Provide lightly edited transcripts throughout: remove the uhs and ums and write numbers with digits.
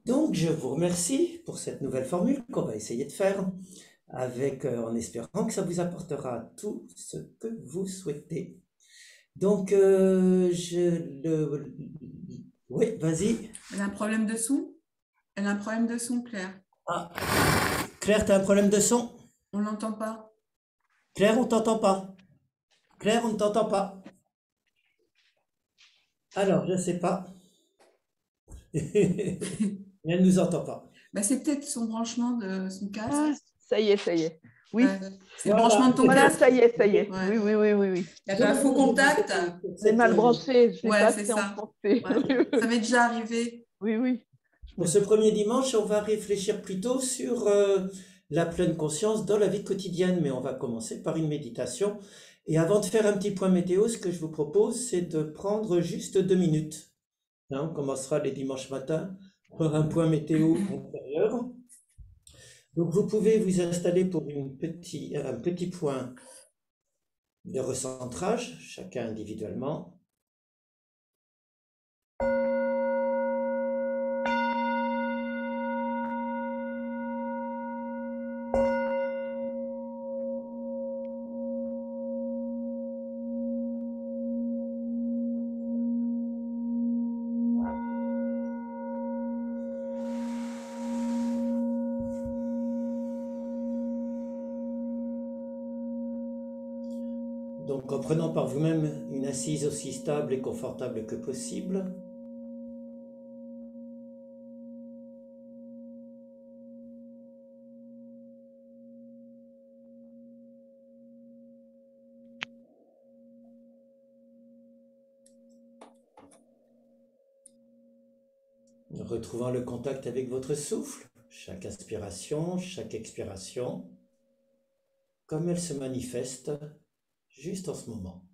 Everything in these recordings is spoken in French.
Donc, je vous remercie pour cette nouvelle formule qu'on va essayer de faire en espérant que ça vous apportera tout ce que vous souhaitez. Donc, oui, vas-y. Elle a un problème de son? Elle a un problème de son, Claire. Ah, Claire, t'as un problème de son? On l'entend pas. Claire, on t'entend pas. Claire, on ne t'entend pas. Alors, je sais pas. Elle nous entend pas. Bah, c'est peut-être son branchement de son casque. Ah, ça y est, ça y est. Oui, Ouais, c'est le Voilà. branchement de ton voilà, casque. ça y est, ça y est. Ouais. Oui, oui, oui, oui, oui. Il y a Donc, un faux contact. C'est mal branché, je l'ai Ouais, pas c'est assez ça. enfoncé. Ouais. Ça m'est déjà arrivé. Oui, oui. pour ce premier dimanche, on va réfléchir plutôt sur la pleine conscience dans la vie quotidienne, mais on va commencer par une méditation. Et avant de faire un petit point météo, ce que je vous propose, c'est de prendre juste 2 minutes. Hein, on commencera les dimanches matins par un point météo intérieur. Donc vous pouvez vous installer pour un petit point de recentrage, chacun individuellement. Donc en prenant par vous-même une assise aussi stable et confortable que possible. Retrouvant le contact avec votre souffle, chaque inspiration, chaque expiration, comme elle se manifeste juste en ce moment.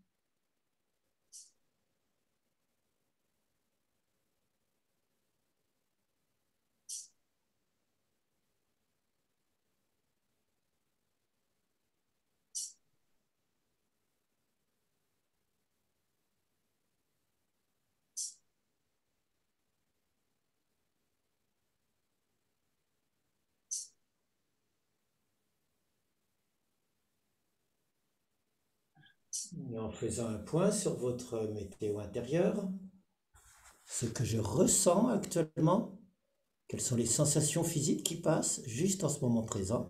Et en faisant un point sur votre météo intérieure, ce que je ressens actuellement, quelles sont les sensations physiques qui passent juste en ce moment présent.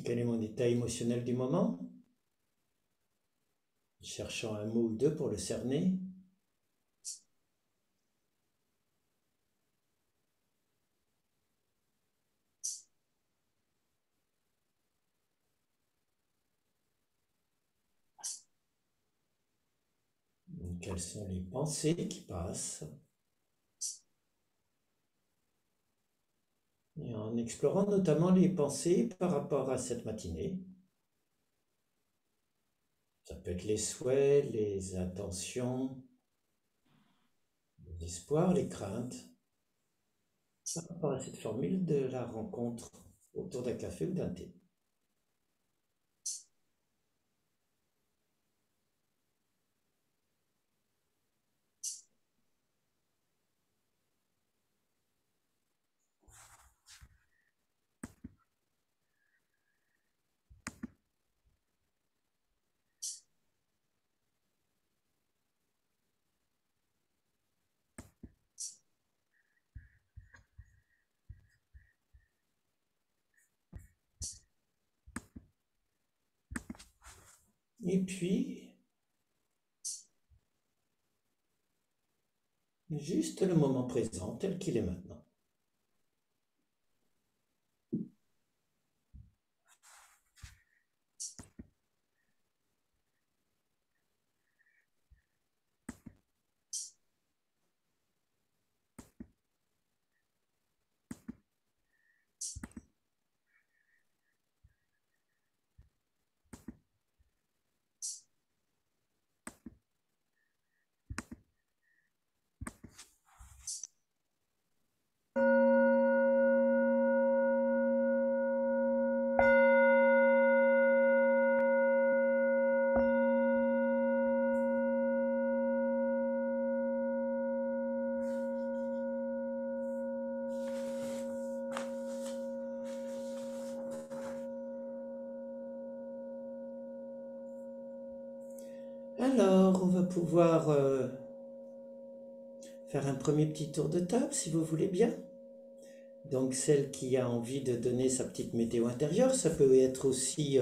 Quel est mon état émotionnel du moment? Cherchant un mot ou deux pour le cerner. Quelles sont les pensées qui passent? Et en explorant notamment les pensées par rapport à cette matinée. Ça peut être les souhaits, les intentions, les espoirs, les craintes, par rapport à cette formule de la rencontre autour d'un café ou d'un thé. Et puis, juste le moment présent tel qu'il est maintenant. Alors, on va pouvoir faire un premier petit tour de table, si vous voulez bien. Donc, celle qui a envie de donner sa petite météo intérieure, ça peut être aussi,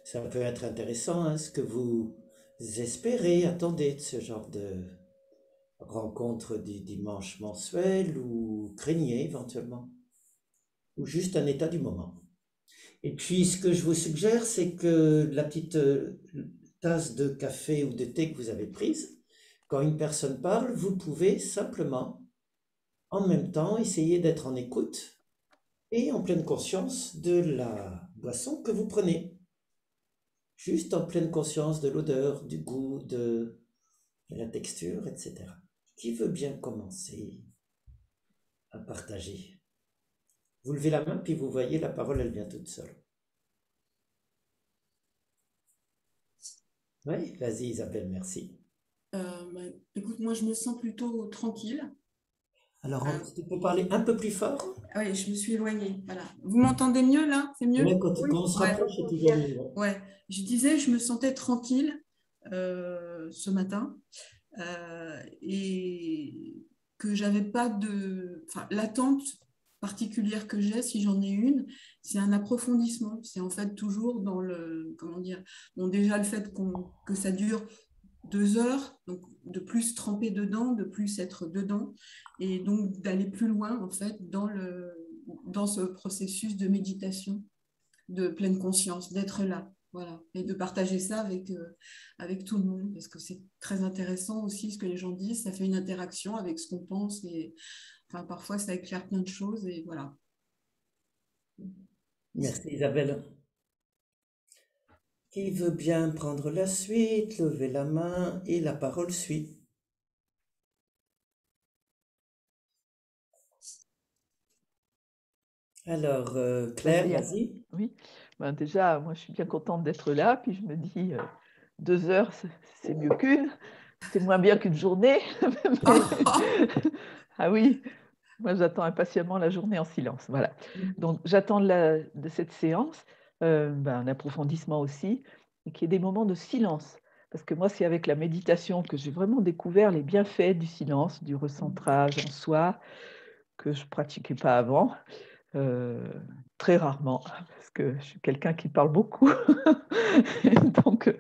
ça peut être intéressant, hein, ce que vous espérez, attendez de ce genre de rencontre du dimanche mensuel ou craignez éventuellement, ou juste un état du moment. Et puis, ce que je vous suggère, c'est que la petite tasse de café ou de thé que vous avez prise, quand une personne parle, vous pouvez simplement, en même temps, essayer d'être en écoute et en pleine conscience de la boisson que vous prenez. Juste en pleine conscience de l'odeur, du goût, de la texture, etc. Qui veut bien commencer à partager? Vous levez la main, puis vous voyez, la parole, elle vient toute seule. Oui, vas-y Isabelle, merci. Bah, écoute, moi, je me sens plutôt tranquille. Alors, Euh, tu peux parler un peu plus fort? oui, je me suis éloignée. Voilà. Vous m'entendez mieux là? C'est mieux? Ouais, quand Oui. on se Ouais. rapproche, c'est toujours mieux. Ouais. Ouais. Je disais, je me sentais tranquille ce matin et que j'avais pas de, enfin, l'attente particulière que j'ai, si j'en ai une, c'est un approfondissement. C'est en fait toujours dans le, comment dire, bon, déjà le fait que ça dure 2 heures, donc de plus tremper dedans, de plus être dedans, et donc d'aller plus loin en fait dans ce processus de méditation, de pleine conscience, d'être là, voilà, et de partager ça avec tout le monde, parce que c'est très intéressant aussi ce que les gens disent, ça fait une interaction avec ce qu'on pense, et enfin, parfois ça éclaire plein de choses, et voilà. Merci Isabelle. Qui veut bien prendre la suite, lever la main et la parole suit. Alors, Claire, Vas-y, Anne. vas-y. Oui. Ben, déjà, moi, je suis bien contente d'être là. Puis je me dis, 2 heures, c'est mieux qu'une. C'est moins bien qu'une journée. Mais- Ah oui, moi, j'attends impatiemment la journée en silence. Voilà. Donc, j'attends de cette séance un approfondissement aussi, et qu'il y ait des moments de silence. Parce que moi, c'est avec la méditation que j'ai vraiment découvert les bienfaits du silence, du recentrage en soi, que je ne pratiquais pas avant. Euh, Très rarement, parce que je suis quelqu'un qui parle beaucoup. Donc,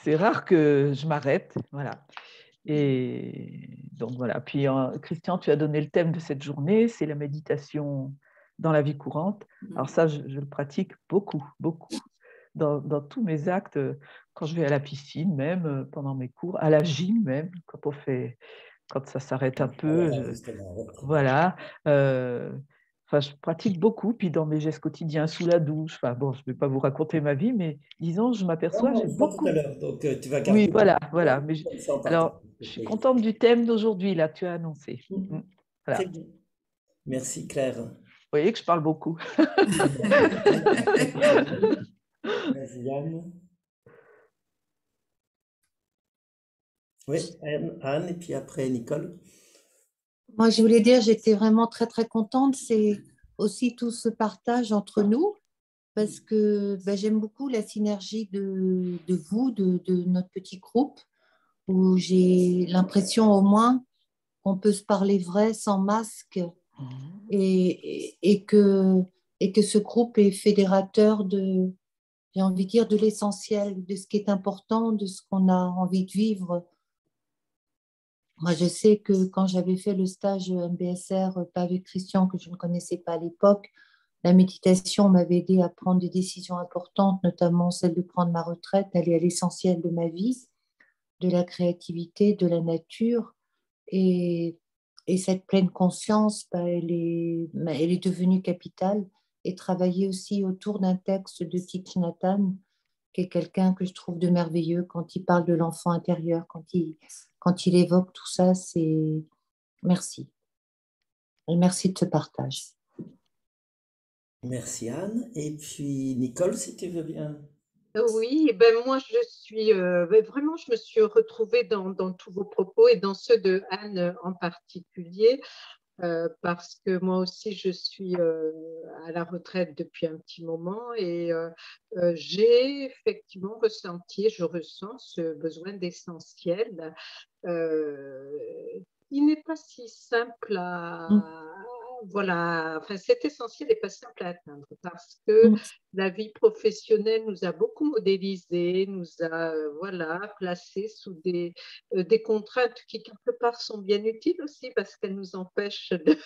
c'est rare que je m'arrête. Voilà. Et donc, voilà. Puis, Christian, tu as donné le thème de cette journée, c'est la méditation dans la vie courante. Alors ça, je le pratique beaucoup, beaucoup. Dans tous mes actes, quand je vais à la piscine même, pendant mes cours, à la gym même, quand ça s'arrête un peu, Voilà, justement, très bien. voilà. Enfin, je pratique beaucoup, puis dans mes gestes quotidiens, sous la douche. Enfin, bon, je ne vais pas vous raconter ma vie, mais disons, je Non, m'aperçois, non, j'ai on fera tout à beaucoup. l'heure, donc tu vas Oui, garder voilà, voilà. Mais comme ça on partage. alors, je suis contente du thème d'aujourd'hui, là, tu as annoncé. Très Voilà. bien. Merci Claire. Vous voyez que je parle beaucoup. Vas-y Anne. Oui, Anne, et puis après Nicole. Moi, je voulais dire, j'étais vraiment très, très contente. C'est aussi tout ce partage entre nous parce que ben, j'aime beaucoup la synergie de vous, de notre petit groupe, où j'ai l'impression au moins qu'on peut se parler vrai, sans masque, et que ce groupe est fédérateur de, j'ai envie de dire, de l'essentiel, de ce qui est important, de ce qu'on a envie de vivre. Moi, je sais que quand j'avais fait le stage MBSR, pas avec Christian, que je ne connaissais pas à l'époque, la méditation m'avait aidé à prendre des décisions importantes, notamment celle de prendre ma retraite, d'aller à l'essentiel de ma vie, de la créativité, de la nature. Et, et cette pleine conscience, elle est devenue capitale. Et travailler aussi autour d'un texte de Thich Nhat Hanh, qui est quelqu'un que je trouve de merveilleux quand il parle de l'enfant intérieur, quand il évoque tout ça, c'est merci. Et merci de ce partage. Merci Anne. Et puis Nicole, si tu veux bien. Oui, ben moi vraiment, je me suis retrouvée dans tous vos propos et dans ceux de Anne en particulier. parce que moi aussi, je suis à la retraite depuis un petit moment et j'ai effectivement ressenti, et je ressens ce besoin d'essentiel euh, qui n'est pas si simple à... Voilà, enfin, cet essentiel n'est pas simple à atteindre parce que la vie professionnelle nous a beaucoup modélisés, nous a voilà, placés sous des contraintes qui, quelque part, sont bien utiles aussi parce qu'elles nous empêchent de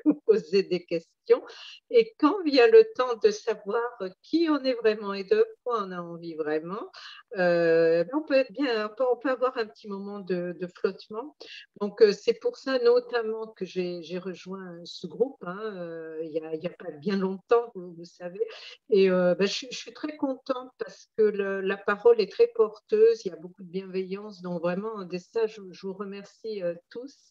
nous poser des questions. Et quand vient le temps de savoir qui on est vraiment et de quoi on a envie vraiment, on peut être bien, on peut avoir un petit moment de flottement. Donc, c'est pour ça notamment que j'ai rejoint ce groupe, hein, il y a pas bien longtemps, vous savez. Et je suis très contente parce que la parole est très porteuse, il y a beaucoup de bienveillance. Donc, vraiment, dès ça, je vous remercie tous.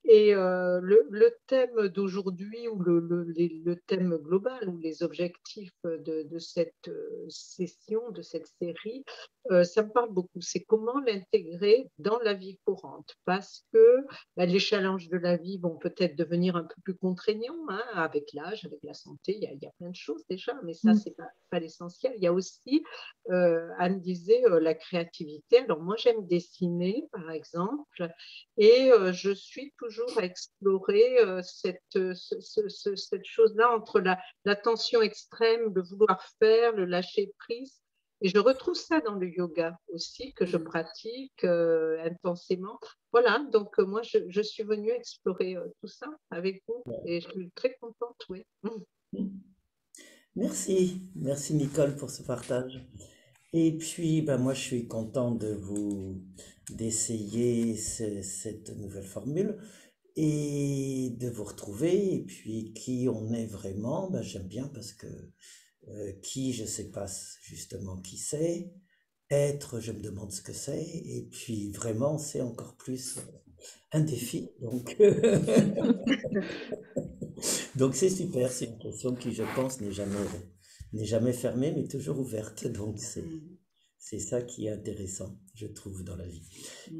Et le thème d'aujourd'hui, ou le thème global, ou les objectifs de cette session, de cette série, ça me parle beaucoup. C'est comment l'intégrer dans la vie courante. Parce que les challenges de la vie vont peut-être devenir un peu plus contraignants, hein, avec l'âge, avec la santé. Il y a plein de choses déjà, mais ça, c'est pas l'essentiel. Il y a aussi, Anne disait, la créativité. Alors moi, j'aime dessiner, par exemple, et je suis toujours à explorer cette chose-là entre la tension extrême, le vouloir faire, le lâcher prise. Et je retrouve ça dans le yoga aussi, que je pratique intensément. Voilà, donc moi, je suis venue explorer tout ça avec vous et je suis très contente, oui. Merci Nicole pour ce partage. Et puis, ben, moi, je suis content d'essayer cette nouvelle formule et de vous retrouver. Et puis, qui on est vraiment, ben, j'aime bien parce que qui, je sais pas justement qui c'est. Être, je me demande ce que c'est. Et puis, vraiment, c'est encore plus un défi. Donc, donc c'est super. C'est une question qui, je pense, n'est jamais fermée, mais toujours ouverte. Donc, c'est ça qui est intéressant, je trouve, dans la vie.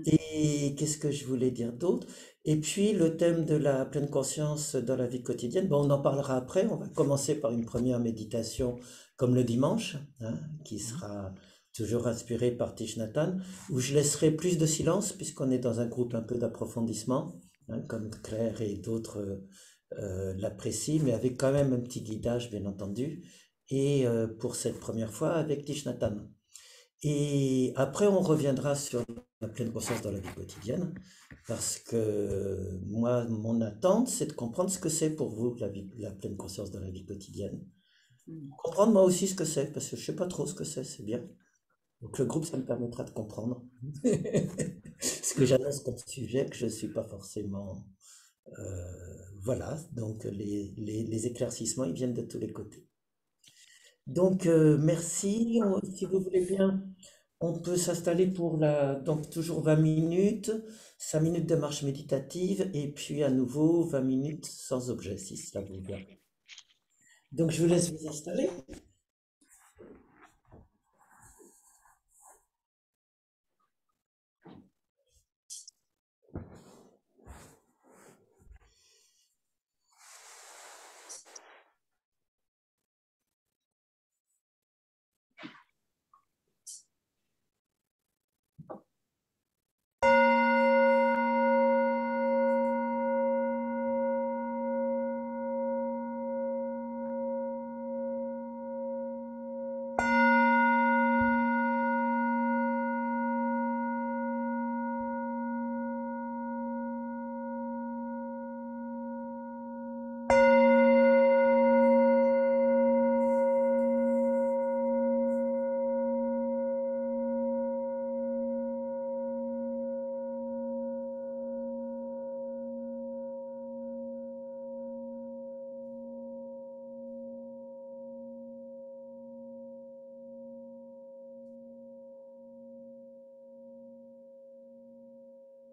Et qu'est-ce que je voulais dire d'autre? Et puis, le thème de la pleine conscience dans la vie quotidienne, bon, on en parlera après. On va commencer par une première méditation, comme le dimanche, hein, qui sera toujours inspirée par Thich Nhat Hanh, où je laisserai plus de silence, puisqu'on est dans un groupe un peu d'approfondissement, hein, comme Claire et d'autres l'apprécient, mais avec quand même un petit guidage, bien entendu. Et pour cette première fois, avec Thich Nhat Hanh. Et après, on reviendra sur la pleine conscience dans la vie quotidienne, parce que moi, mon attente, c'est de comprendre ce que c'est pour vous, la pleine conscience dans la vie quotidienne. Comprendre moi aussi ce que c'est, parce que je ne sais pas trop ce que c'est bien. Donc le groupe, ça me permettra de comprendre ce que j'annonce comme sujet, que je ne suis pas forcément... voilà, donc les éclaircissements, ils viennent de tous les côtés. Donc, merci. Si vous voulez bien, on peut s'installer pour donc toujours 20 minutes, 5 minutes de marche méditative, et puis à nouveau 20 minutes sans objet, si cela vous va. Donc, je vous laisse vous installer.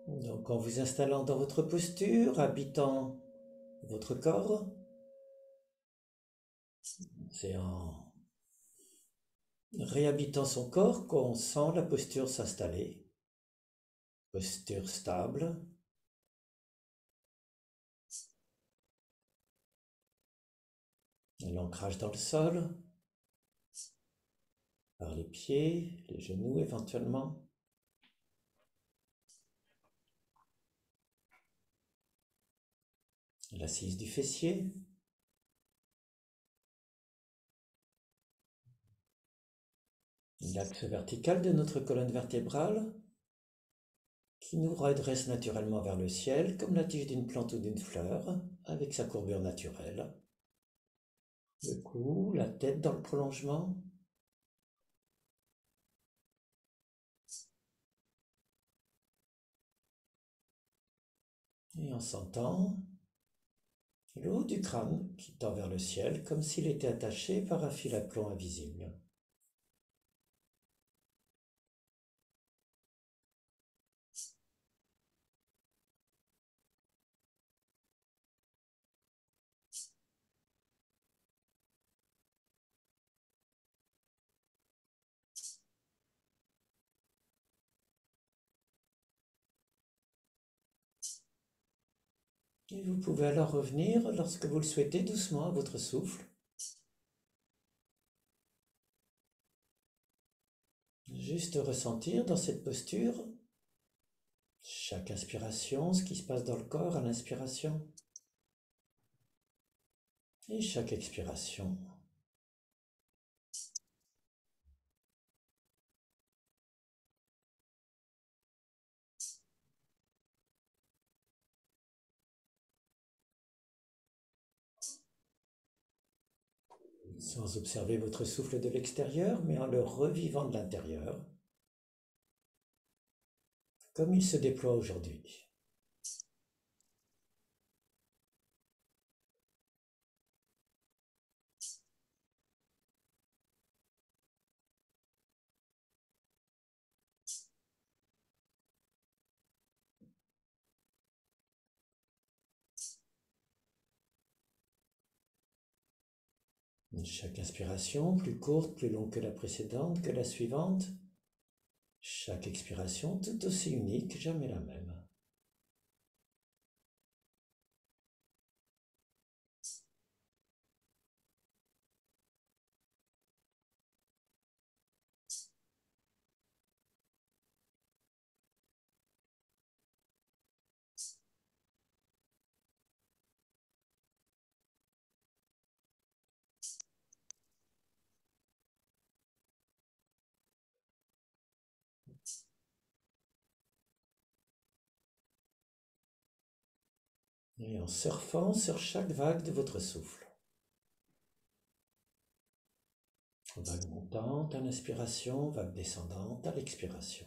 Donc, en vous installant dans votre posture, habitant votre corps, c'est en réhabitant son corps qu'on sent la posture s'installer. Posture stable, L'ancrage dans le sol, par les pieds, les genoux éventuellement. L'assise du fessier. L'axe vertical de notre colonne vertébrale qui nous redresse naturellement vers le ciel comme la tige d'une plante ou d'une fleur avec sa courbure naturelle. Le cou, la tête dans le prolongement. Et on s'entend le haut du crâne qui tend vers le ciel comme s'il était attaché par un fil à plomb invisible. Et vous pouvez alors revenir, lorsque vous le souhaitez, doucement à votre souffle. Juste ressentir dans cette posture chaque inspiration, ce qui se passe dans le corps à l'inspiration. Et chaque expiration. Sans observer votre souffle de l'extérieur, mais en le revivant de l'intérieur, comme il se déploie aujourd'hui. Chaque inspiration, plus courte, plus longue que la précédente, que la suivante. Chaque expiration, tout aussi unique, jamais la même. Et en surfant sur chaque vague de votre souffle. Vague montante à l'inspiration, vague descendante à l'expiration.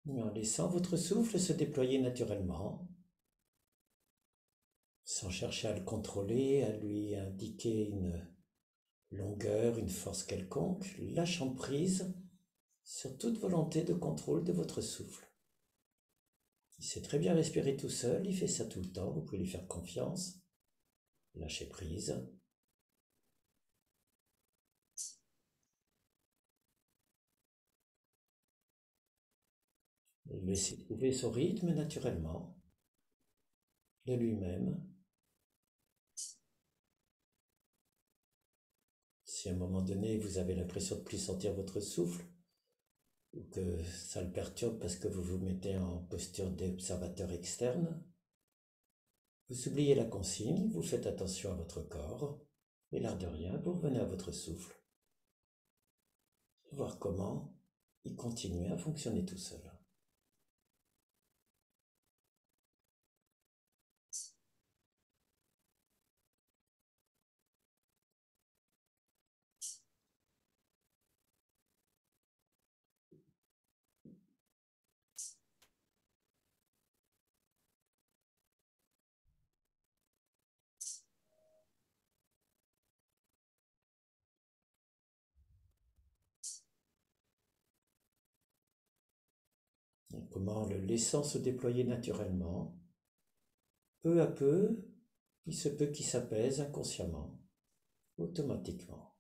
Et en laissant votre souffle se déployer naturellement, sans chercher à le contrôler, à lui indiquer une longueur, une force quelconque, lâchant prise sur toute volonté de contrôle de votre souffle. Il sait très bien respirer tout seul, il fait ça tout le temps, vous pouvez lui faire confiance. Lâchez prise. Laissez trouver son rythme naturellement, de lui-même. Si à un moment donné vous avez l'impression de ne plus sentir votre souffle, ou que ça le perturbe parce que vous vous mettez en posture d'observateur externe, vous oubliez la consigne, vous faites attention à votre corps, et l'air de rien, vous revenez à votre souffle. Voir comment il continue à fonctionner tout seul. Et comment le laissant se déployer naturellement, peu à peu, il se peut qu'il s'apaise inconsciemment, automatiquement.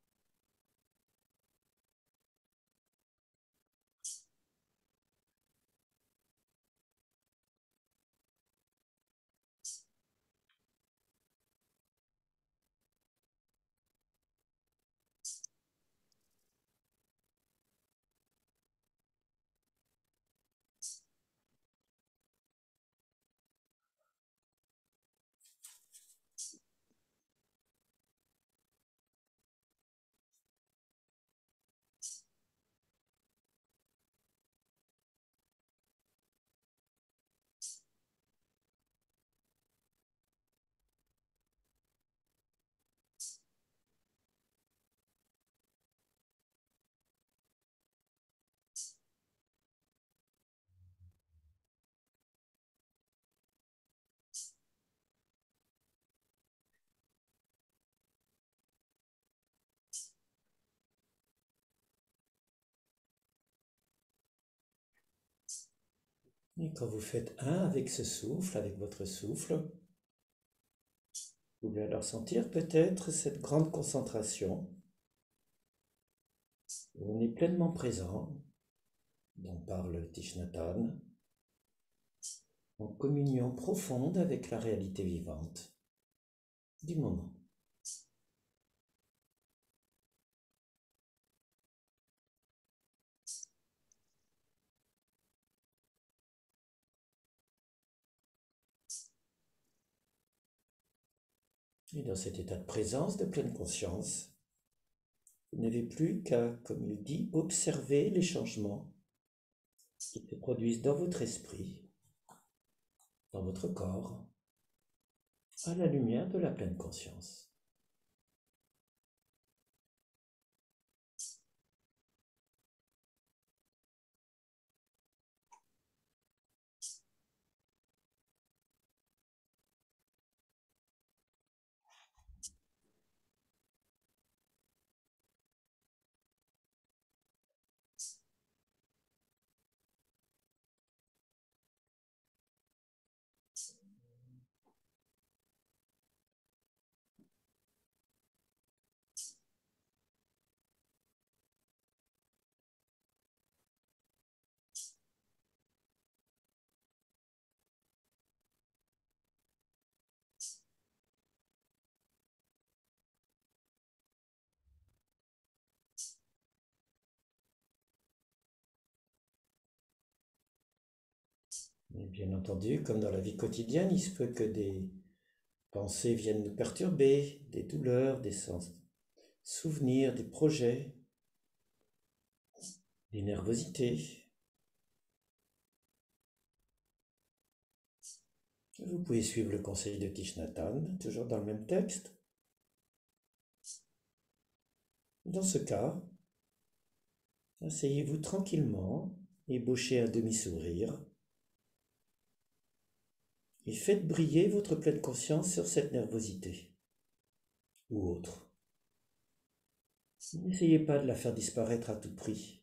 Et quand vous faites un avec ce souffle, avec votre souffle, vous pouvez alors sentir peut-être cette grande concentration où on est pleinement présent, dont parle Thich Nhat Hanh, en communion profonde avec la réalité vivante du moment. Et dans cet état de présence, de pleine conscience, vous n'avez plus qu'à, comme il dit, observer les changements qui se produisent dans votre esprit, dans votre corps, à la lumière de la pleine conscience. Et bien entendu, comme dans la vie quotidienne, il se peut que des pensées viennent nous perturber, des douleurs, des souvenirs, des projets, des nervosités. Vous pouvez suivre le conseil de Thich Nhat Hanh, toujours dans le même texte. Dans ce cas, asseyez-vous tranquillement, ébauchez un demi-sourire et faites briller votre pleine conscience sur cette nervosité ou autre. N'essayez pas de la faire disparaître à tout prix.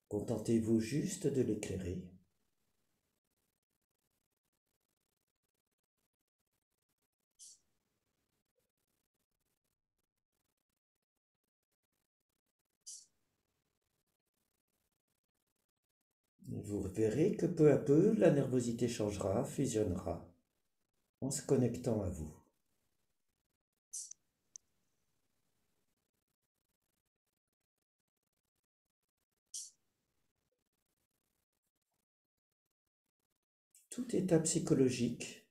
Contentez-vous juste de l'éclairer. Vous verrez que peu à peu, la nervosité changera, fusionnera, en se connectant à vous. Tout état psychologique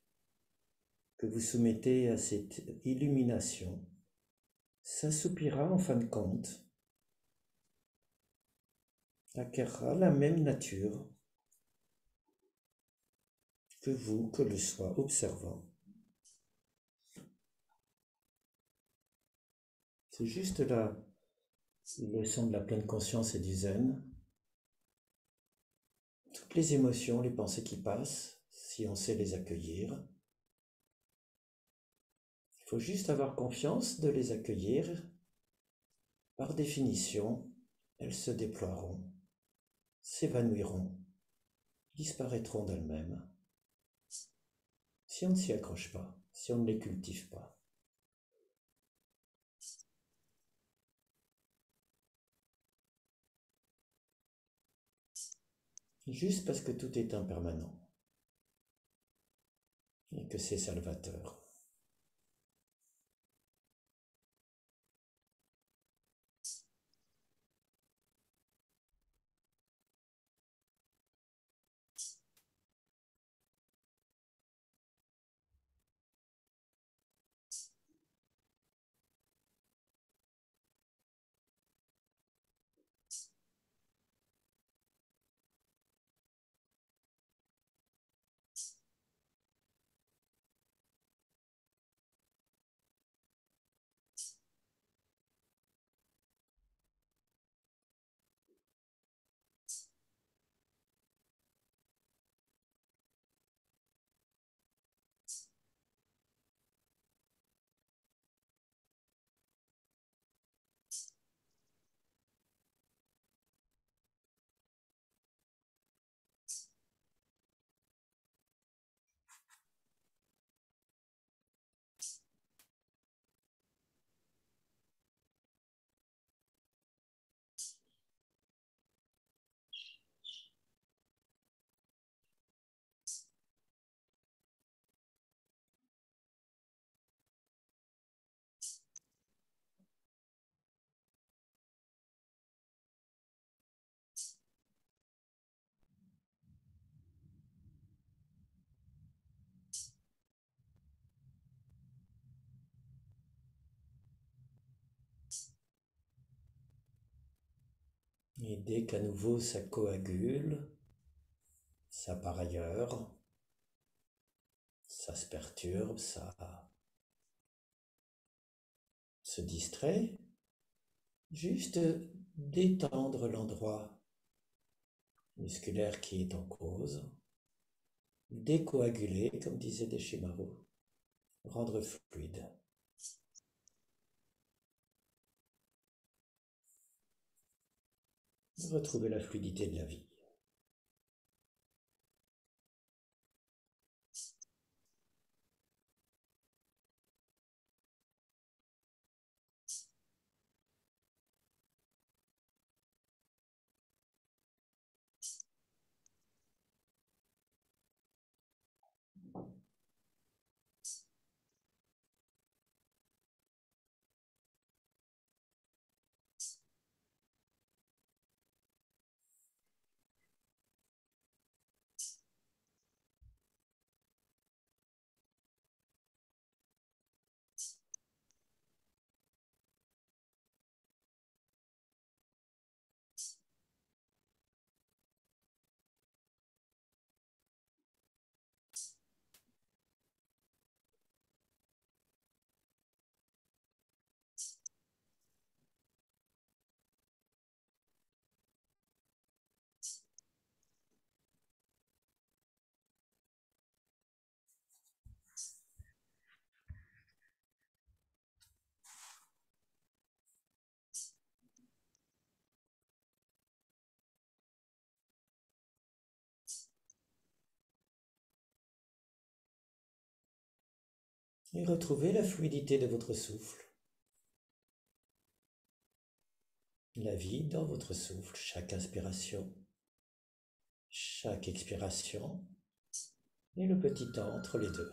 que vous soumettez à cette illumination s'assoupira en fin de compte, acquérera la même nature que vous, que le soi observant. C'est juste la leçon de la pleine conscience et du zen. Toutes les émotions, les pensées qui passent, si on sait les accueillir, il faut juste avoir confiance de les accueillir. Par définition, elles se déploieront, s'évanouiront, disparaîtront d'elles-mêmes, si on ne s'y accroche pas, si on ne les cultive pas. Juste parce que tout est impermanent et que c'est salvateur. Et dès qu'à nouveau ça coagule, ça part ailleurs, ça se perturbe, ça se distrait, juste détendre l'endroit musculaire qui est en cause, décoaguler, comme disait Deshimaru, rendre fluide. Retrouver la fluidité de la vie. Et retrouvez la fluidité de votre souffle. La vie dans votre souffle, chaque inspiration, chaque expiration, et le petit temps entre les deux.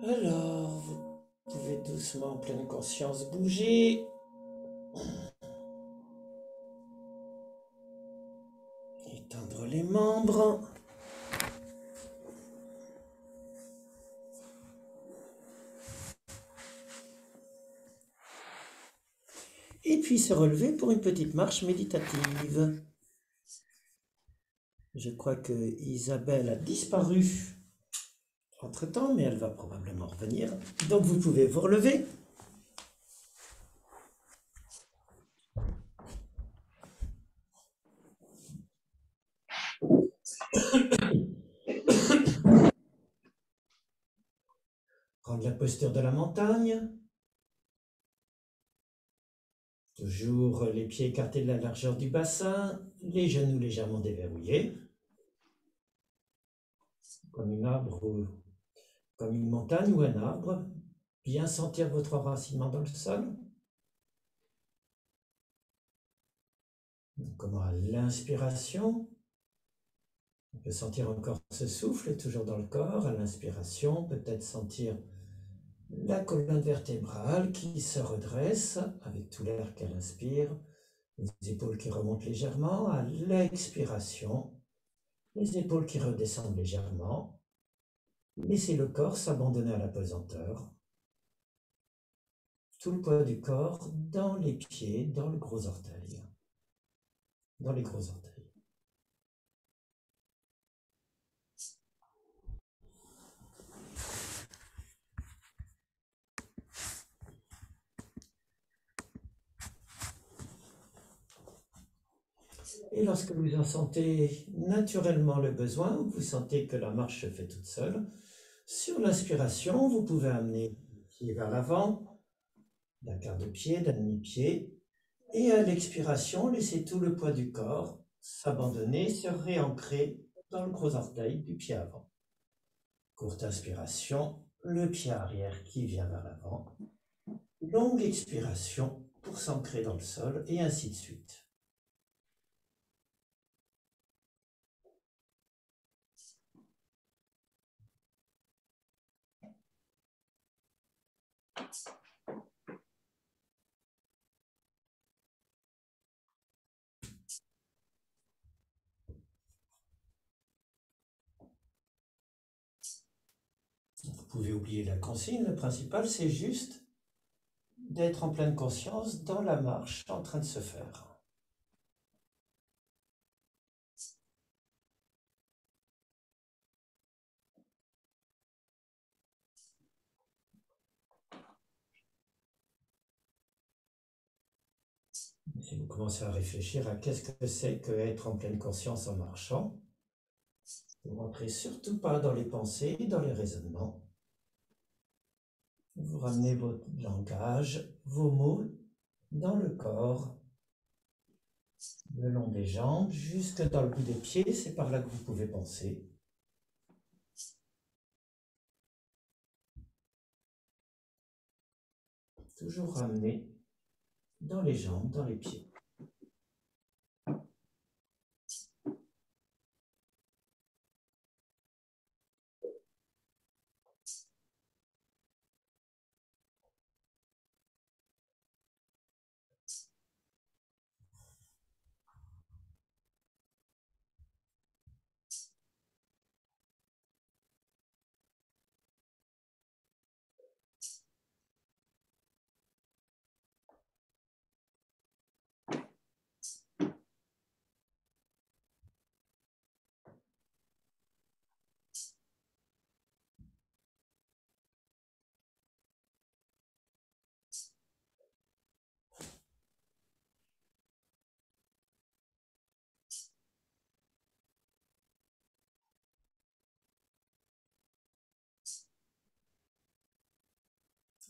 Alors, vous pouvez doucement, en pleine conscience, bouger. Étendre les membres. Et puis se relever pour une petite marche méditative. Je crois que Isabelle a disparu entre-temps, mais elle va probablement revenir. Donc vous pouvez vous relever. Prendre la posture de la montagne. Toujours les pieds écartés de la largeur du bassin, les genoux légèrement déverrouillés. Comme un arbre ou comme une montagne ou un arbre. Bien sentir votre enracinement dans le sol. Comme à l'inspiration, on peut sentir encore ce souffle toujours dans le corps. À l'inspiration, peut-être sentir la colonne vertébrale qui se redresse avec tout l'air qu'elle inspire. Les épaules qui remontent légèrement. À l'expiration, les épaules qui redescendent légèrement. Laissez le corps s'abandonner à la pesanteur. Tout le poids du corps dans les pieds, dans le gros orteil. Dans les gros orteils. Et lorsque vous en sentez naturellement le besoin, vous sentez que la marche se fait toute seule, sur l'inspiration, vous pouvez amener le pied vers l'avant, d'un quart de pied, d'un demi-pied, et à l'expiration, laissez tout le poids du corps s'abandonner, se réancrer dans le gros orteil du pied avant. Courte inspiration, le pied arrière qui vient vers l'avant. Longue expiration pour s'ancrer dans le sol, et ainsi de suite. Vous pouvez oublier la consigne, le principal c'est juste d'être en pleine conscience dans la marche en train de se faire. Si vous commencez à réfléchir à qu'est-ce que c'est qu'être en pleine conscience en marchant, vous ne rentrez surtout pas dans les pensées, dans les raisonnements. Vous ramenez votre langage, vos mots dans le corps, le long des jambes, jusque dans le bout des pieds, c'est par là que vous pouvez penser. Toujours ramener dans les jambes, dans les pieds.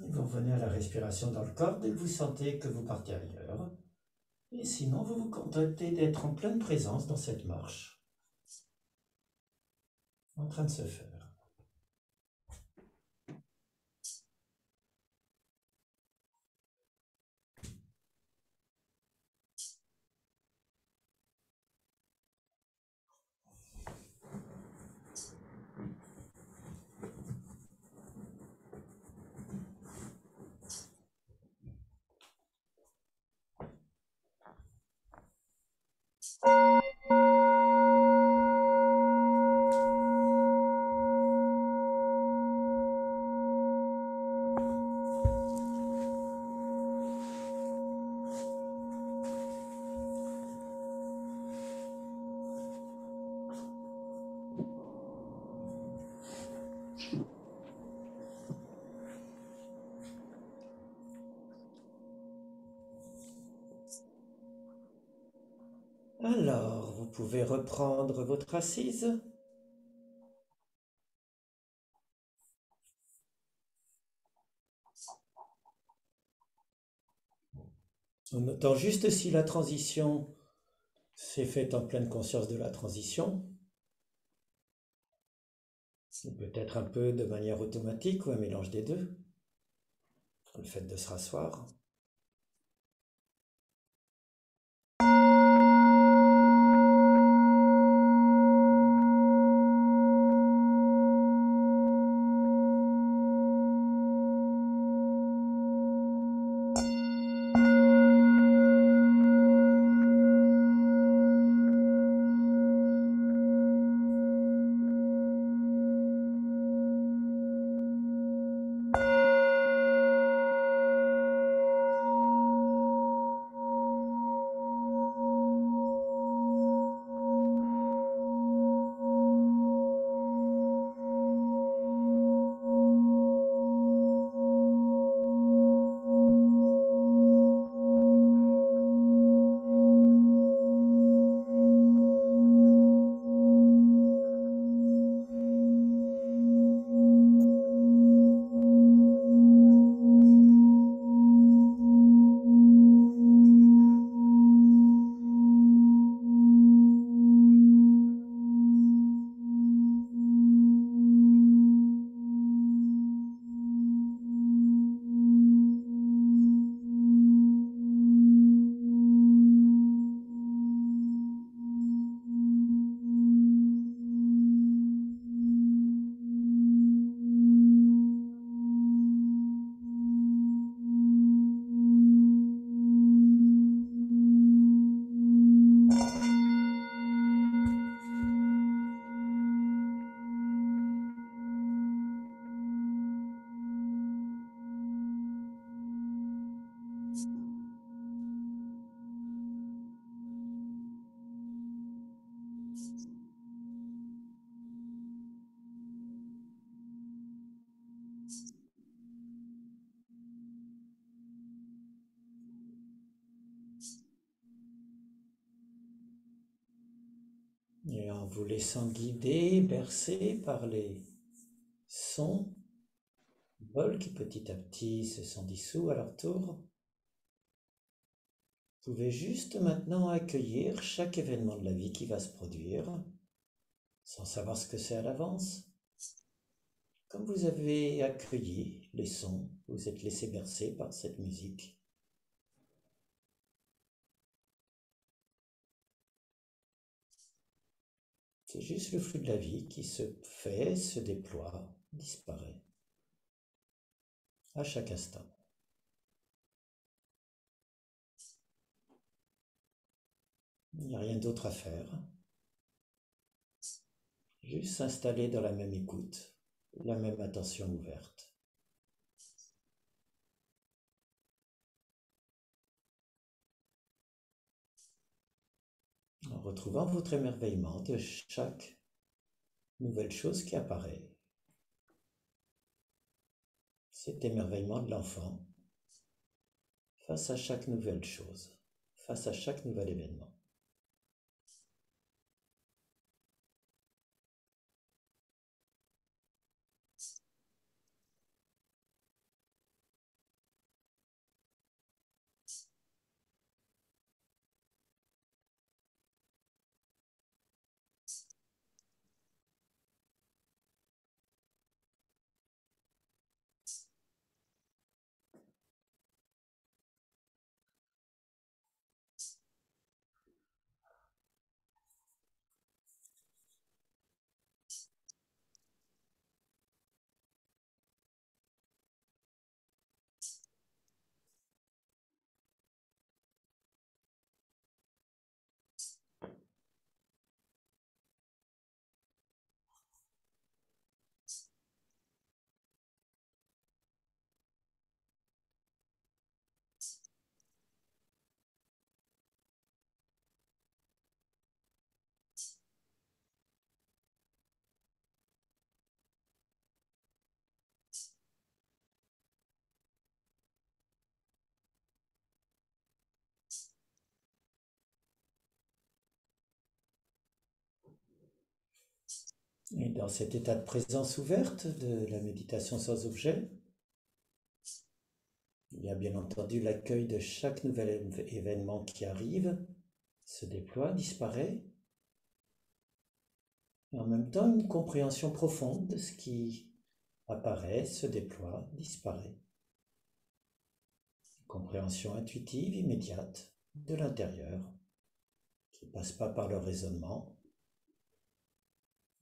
Et vous revenez à la respiration dans le corps dès que vous sentez que vous partez ailleurs. Et sinon, vous vous contentez d'être en pleine présence dans cette marche, en train de se faire. Alors, vous pouvez reprendre votre assise. En notant juste si la transition s'est faite en pleine conscience de la transition, ou peut-être un peu de manière automatique ou un mélange des deux, le fait de se rasseoir. Et en vous laissant guider, bercer par les sons, bols qui petit à petit se sont dissous à leur tour, vous pouvez juste maintenant accueillir chaque événement de la vie qui va se produire, sans savoir ce que c'est à l'avance. Comme vous avez accueilli les sons, vous êtes laissé bercer par cette musique. C'est juste le flux de la vie qui se fait, se déploie, disparaît à chaque instant. Il n'y a rien d'autre à faire. Juste s'installer dans la même écoute, la même attention ouverte. En retrouvant votre émerveillement de chaque nouvelle chose qui apparaît. Cet émerveillement de l'enfant face à chaque nouvelle chose, face à chaque nouvel événement. Et dans cet état de présence ouverte de la méditation sans objet, il y a bien entendu l'accueil de chaque nouvel événement qui arrive, se déploie, disparaît, et en même temps une compréhension profonde de ce qui apparaît, se déploie, disparaît. Une compréhension intuitive, immédiate, de l'intérieur, qui ne passe pas par le raisonnement,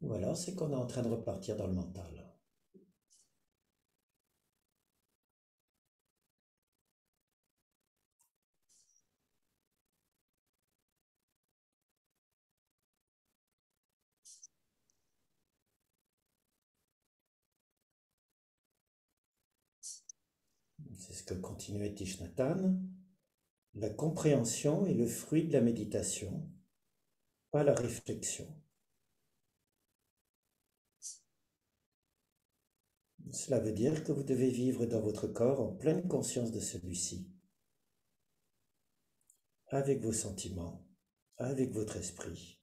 ou alors c'est qu'on est en train de repartir dans le mental. C'est ce que continuait Thich Nhat Hanh. La compréhension est le fruit de la méditation, pas la réflexion. Cela veut dire que vous devez vivre dans votre corps en pleine conscience de celui-ci, avec vos sentiments, avec votre esprit.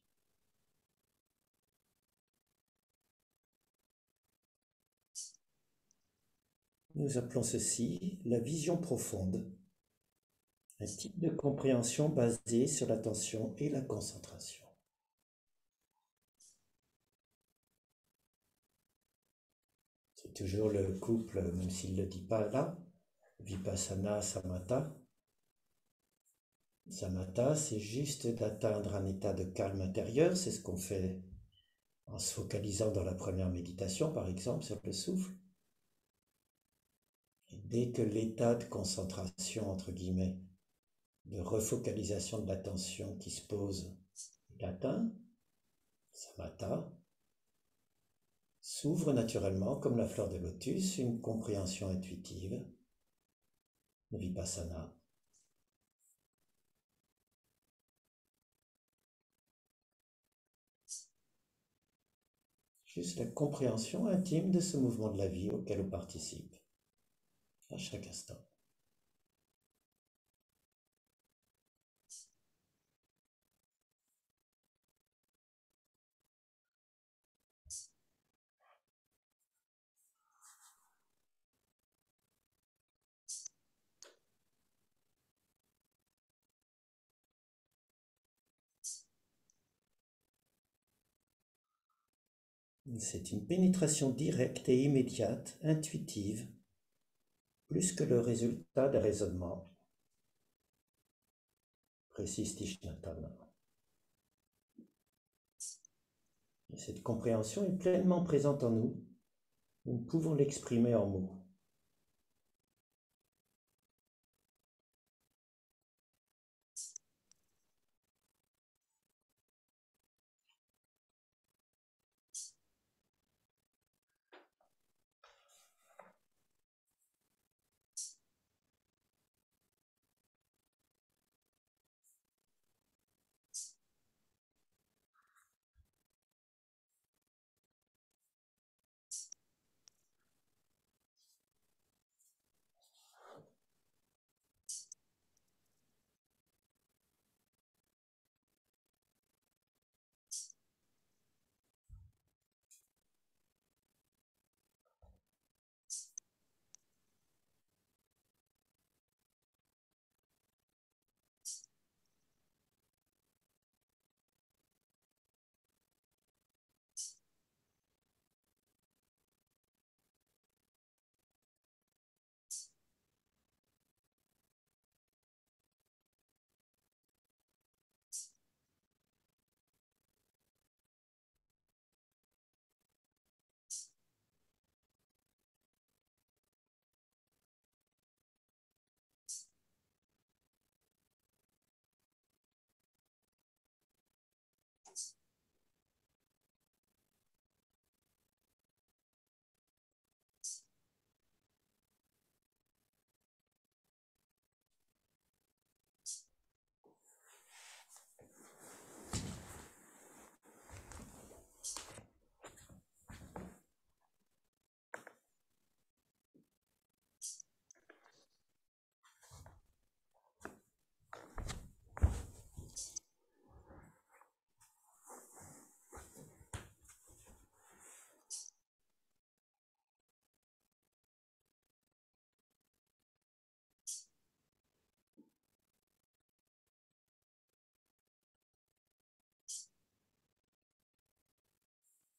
Nous appelons ceci la vision profonde, un type de compréhension basé sur l'attention et la concentration. C'est toujours le couple, même s'il ne le dit pas là, Vipassana, Samatha. Samatha, c'est juste d'atteindre un état de calme intérieur, c'est ce qu'on fait en se focalisant dans la première méditation, par exemple, sur le souffle. Et dès que l'état de concentration, entre guillemets, de refocalisation de l'attention qui se pose est atteint, Samatha, s'ouvre naturellement, comme la fleur de lotus, une compréhension intuitive, le Vipassana. Juste la compréhension intime de ce mouvement de la vie auquel on participe, à chaque instant. C'est une pénétration directe et immédiate, intuitive, plus que le résultat des raisonnements, précise Thich Nhat Hanh. Cette compréhension est pleinement présente en nous. Nous pouvons l'exprimer en mots.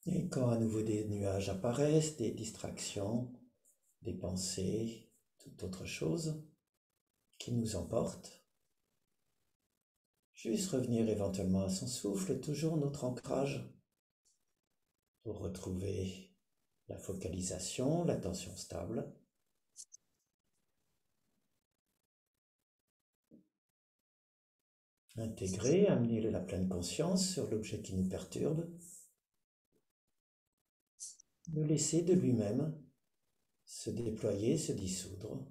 Et quand à nouveau des nuages apparaissent, des distractions, des pensées, toute autre chose qui nous emporte, juste revenir éventuellement à son souffle, toujours notre ancrage, pour retrouver la focalisation, l'attention stable. Intégrer, amener la pleine conscience sur l'objet qui nous perturbe, le laisser de lui-même se déployer, se dissoudre,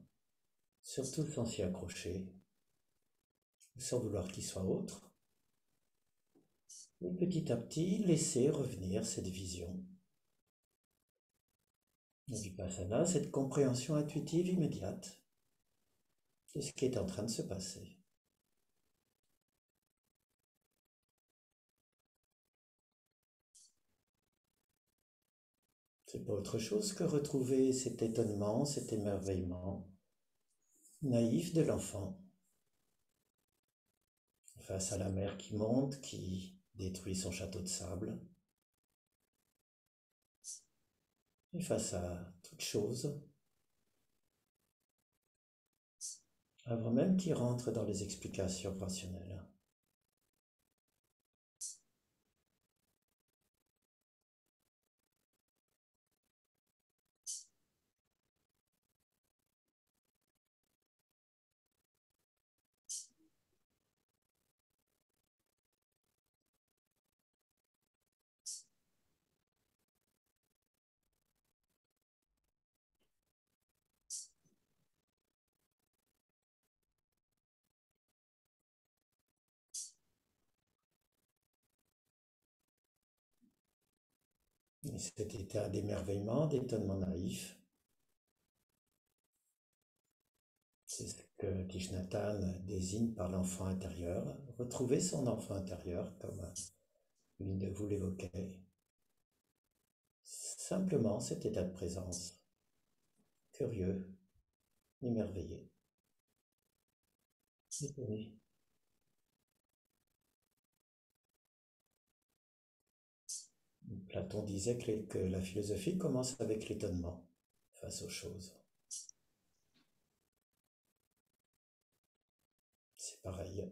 surtout sans s'y accrocher, sans vouloir qu'il soit autre, et petit à petit laisser revenir cette vision. Le vipassana, cette compréhension intuitive immédiate de ce qui est en train de se passer. C'est pas autre chose que retrouver cet étonnement, cet émerveillement naïf de l'enfant face à la mer qui monte, qui détruit son château de sable, et face à toute chose, avant même qu'il rentre dans les explications rationnelles. Et cet état d'émerveillement, d'étonnement naïf, c'est ce que Thich Nhat Hanh désigne par l'enfant intérieur. Retrouver son enfant intérieur, comme l'une de vous l'évoquait. Simplement cet état de présence, curieux, émerveillé, étonné. Platon disait que la philosophie commence avec l'étonnement face aux choses. C'est pareil.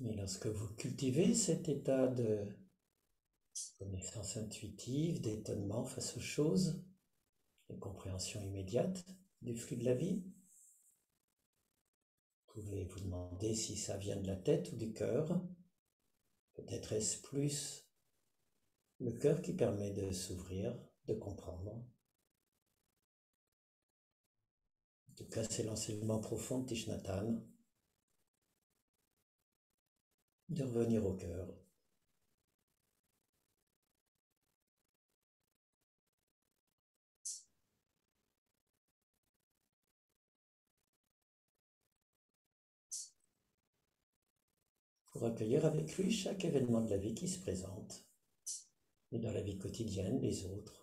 Et lorsque vous cultivez cet état de connaissance intuitive, d'étonnement face aux choses, de compréhension immédiate du flux de la vie, vous pouvez vous demander si ça vient de la tête ou du cœur. Peut-être est-ce plus le cœur qui permet de s'ouvrir, de comprendre. En tout cas, c'est l'enseignement profond de Thich Nhat Hanh, de revenir au cœur. Pour accueillir avec lui chaque événement de la vie qui se présente, et dans la vie quotidienne, les autres.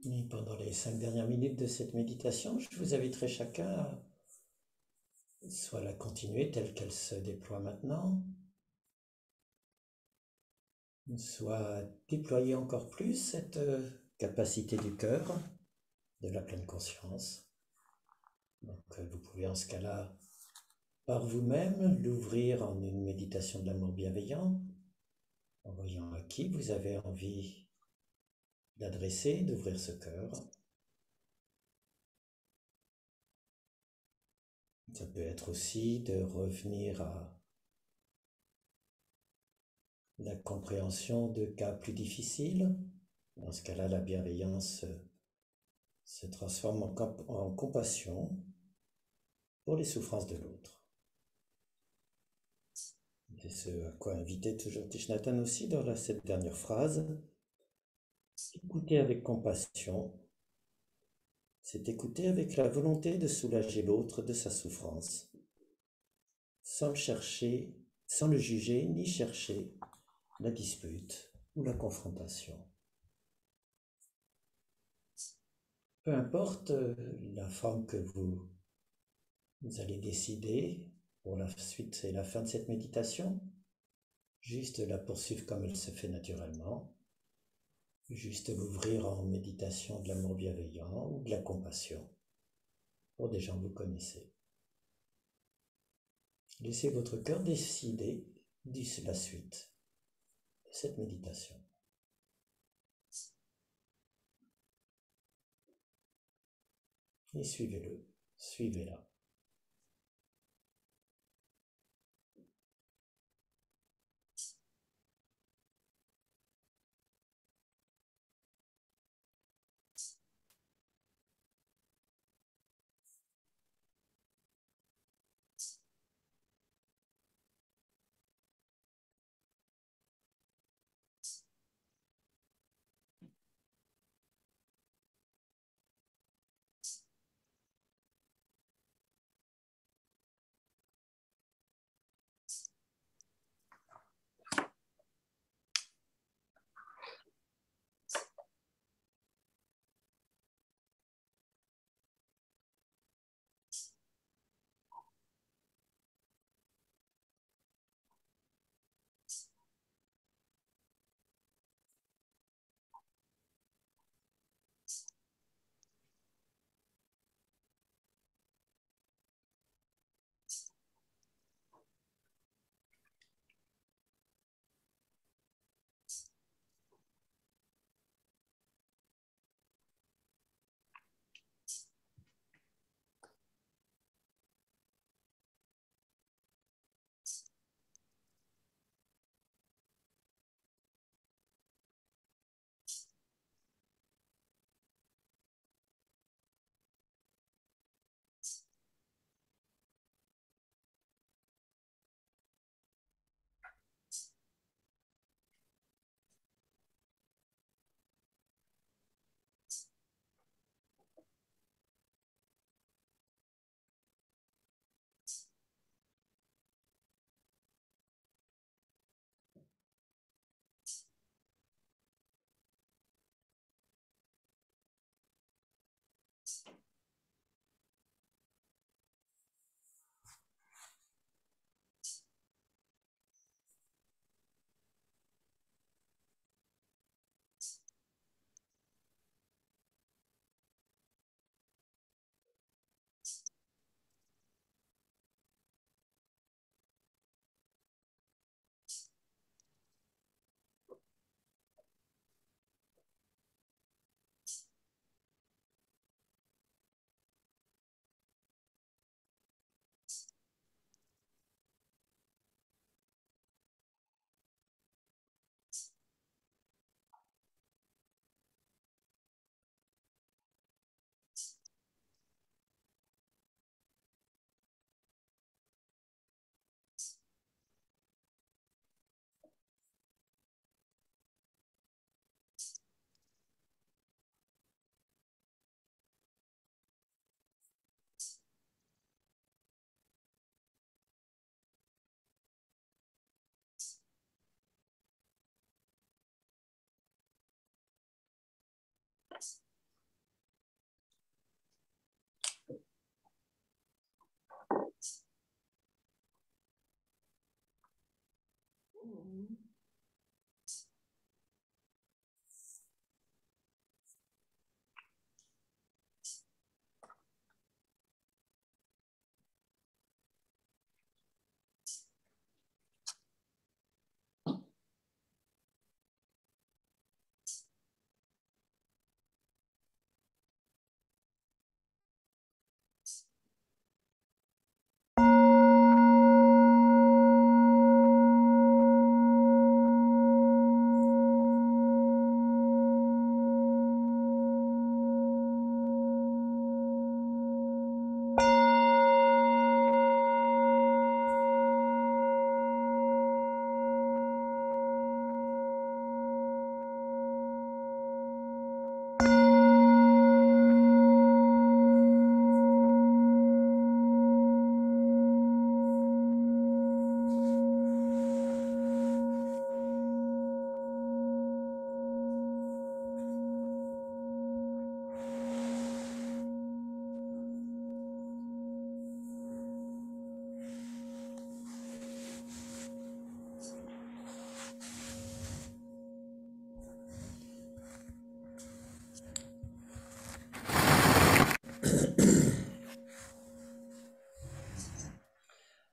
Et pendant les 5 dernières minutes de cette méditation, je vous inviterai chacun à soit la continuer telle qu'elle se déploie maintenant, soit déployer encore plus cette capacité du cœur, de la pleine conscience. Donc vous pouvez en ce cas-là, par vous-même, l'ouvrir en une méditation de l'amour bienveillant, en voyant à qui vous avez envie d'adresser, d'ouvrir ce cœur. Ça peut être aussi de revenir à la compréhension de cas plus difficiles. Dans ce cas-là, la bienveillance se transforme en compassion pour les souffrances de l'autre. C'est ce à quoi invitait toujours Thich Nhat Hanh aussi dans cette dernière phrase. Écouter avec compassion, c'est écouter avec la volonté de soulager l'autre de sa souffrance, sans le chercher, sans le juger ni chercher la dispute ou la confrontation. Peu importe la forme que vous allez décider pour la suite et la fin de cette méditation, juste la poursuivre comme elle se fait naturellement, juste l'ouvrir en méditation de l'amour bienveillant ou de la compassion pour des gens que vous connaissez. Laissez votre cœur décider de la suite de cette méditation. Et suivez-le, suivez-la.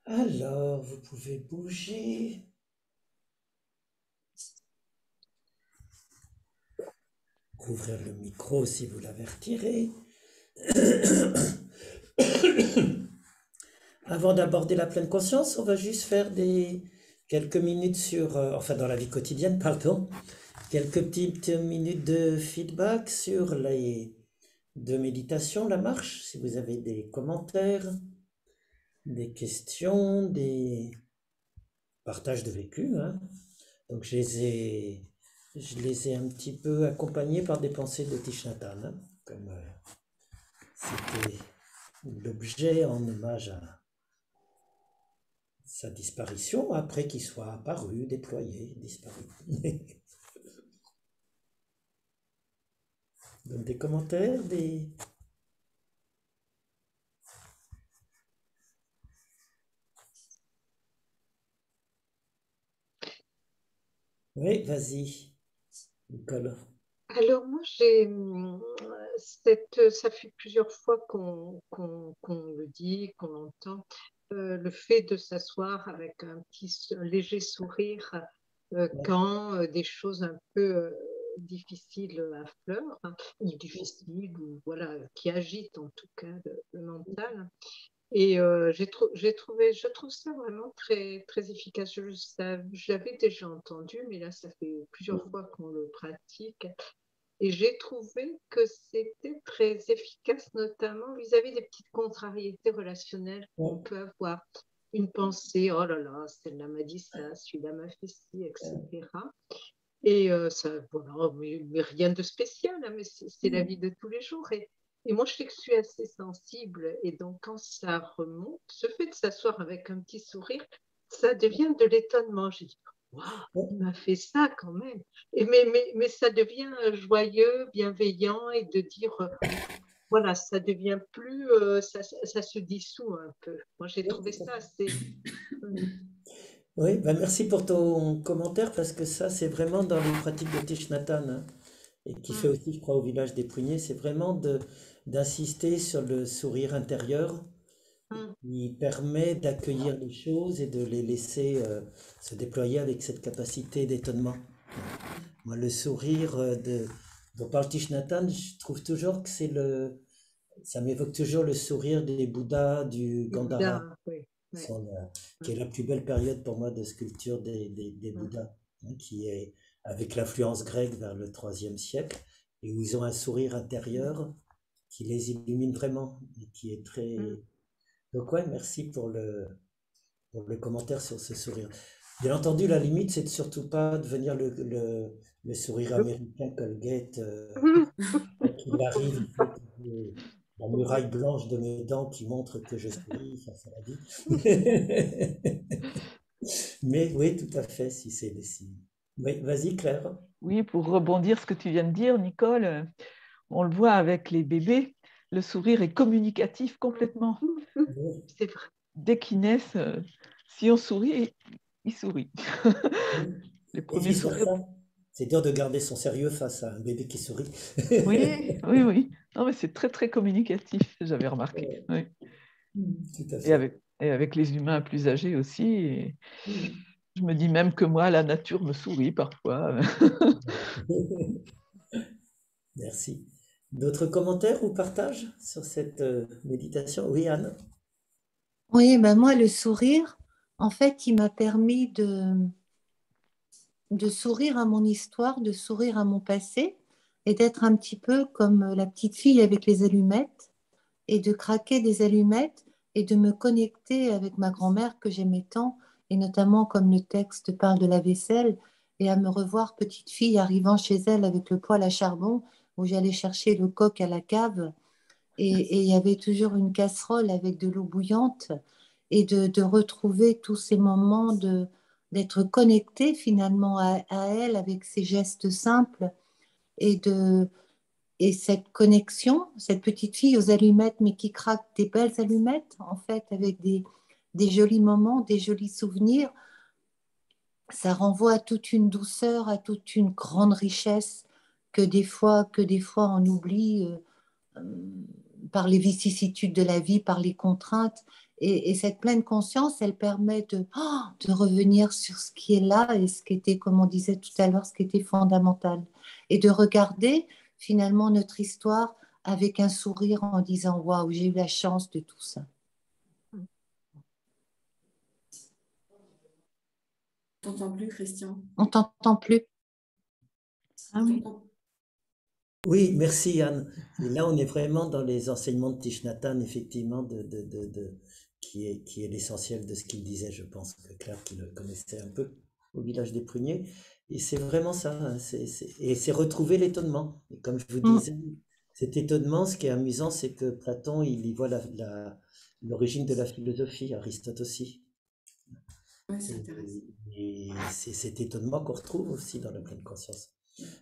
Alors, vous pouvez bouger. Ouvrir le micro si vous l'avez retiré. Avant d'aborder la pleine conscience, on va juste faire quelques minutes enfin dans la vie quotidienne, pardon, quelques petites minutes de feedback sur de méditation, la marche, si vous avez des commentaires, des questions, des partages de vécu, hein. Donc je les ai un petit peu accompagnés par des pensées de Thich Nhat Hanh, hein, comme c'était l'objet en hommage à sa disparition, après qu'il soit apparu, déployé, disparu. Donc des commentaires, Oui, vas-y, Nicole. Alors moi, ça fait plusieurs fois qu'on le dit, qu'on entend, le fait de s'asseoir avec un léger sourire quand des choses un peu difficiles affleurent, ou difficiles, ou voilà, qui agitent en tout cas le mental. Et je trouve ça vraiment très, très efficace. Je l'avais déjà entendu, mais là, ça fait plusieurs fois qu'on le pratique. Et j'ai trouvé que c'était très efficace, notamment vis-à-vis des petites contrariétés relationnelles qu'on peut avoir. Une pensée, oh là là, celle-là m'a dit ça, celui-là m'a fait ci, etc. Et ça, voilà, mais rien de spécial, hein, mais c'est la vie de tous les jours. Et moi, je sais que je suis assez sensible. Et donc, quand ça remonte, ce fait de s'asseoir avec un petit sourire, ça devient de l'étonnement. J'ai dit, waouh, il m'a fait ça quand même. Mais ça devient joyeux, bienveillant, et de dire, voilà, ça devient plus, ça se dissout un peu. Moi, j'ai trouvé ça assez. Oui, merci pour ton commentaire, parce que ça, c'est vraiment dans les pratiques de Thich Nhat Hanh, hein, et qui fait aussi, je crois, au village des Pruniers, c'est vraiment d'insister sur le sourire intérieur, qui permet d'accueillir les choses et de les laisser se déployer avec cette capacité d'étonnement. Moi, le sourire dont parle Thich Nhat Hanh, je trouve toujours que ça m'évoque toujours le sourire des Bouddhas du Gandhara, qui est la plus belle période pour moi de sculpture des Bouddhas, hein, qui est avec l'influence grecque vers le IIIe siècle, et où ils ont un sourire intérieur qui les illumine vraiment, et qui est très... Donc ouais, merci pour le commentaire sur ce sourire. Bien entendu, la limite, c'est de surtout pas devenir le sourire américain Colgate. Quand il arrive, il faut qu'il y ait la muraille blanche de mes dents qui montre que je souris, ça c'est la vie. Mais oui, tout à fait, si c'est les signes. Oui, vas-y Claire. Oui, pour rebondir ce que tu viens de dire, Nicole, on le voit avec les bébés, le sourire est communicatif complètement. C'est vrai. Dès qu'ils naissent, si on sourit, il sourit. Les Et premiers sourires. vice-versa. C'est dur de garder son sérieux face à un bébé qui sourit. Oui, oui, oui. Non, mais c'est très, très communicatif, j'avais remarqué. Oui. Tout à Et fait. avec les humains plus âgés aussi. Et je me dis même que moi, la nature me sourit parfois. Merci. D'autres commentaires ou partages sur cette méditation? Oui, Anne? Oui, ben moi, le sourire, en fait, il m'a permis de sourire à mon histoire, de sourire à mon passé et d'être un petit peu comme la petite fille avec les allumettes et de craquer des allumettes et de me connecter avec ma grand-mère que j'aimais tant et notamment comme le texte parle de la vaisselle et à me revoir petite fille arrivant chez elle avec le poêle à charbon où j'allais chercher le coq à la cave et il y avait toujours une casserole avec de l'eau bouillante et de retrouver tous ces moments d'être connecté finalement à elle avec ces gestes simples et et cette connexion, cette petite fille aux allumettes, mais qui craque des belles allumettes, en fait, avec des jolis moments, des jolis souvenirs, ça renvoie à toute une douceur, à toute une grande richesse que des fois on oublie par les vicissitudes de la vie, par les contraintes. Et cette pleine conscience, elle permet de revenir sur ce qui est là et ce qui était, comme on disait tout à l'heure, ce qui était fondamental. Et de regarder finalement notre histoire avec un sourire en disant waouh, j'ai eu la chance de tout ça. On t'entend plus, Christian. On t'entend plus. Ah oui. Oui, merci Anne. Et là, on est vraiment dans les enseignements de Thich Nhat Hanh, effectivement, qui est l'essentiel de ce qu'il disait, je pense que Claire qui le connaissait un peu au village des Pruniers. Et c'est vraiment ça, hein, et c'est retrouver l'étonnement. Et comme je vous disais, cet étonnement, ce qui est amusant, c'est que Platon, il y voit l'origine de la philosophie, Aristote aussi. Ouais, c'est intéressant. Et c'est cet étonnement qu'on retrouve aussi dans la pleine conscience.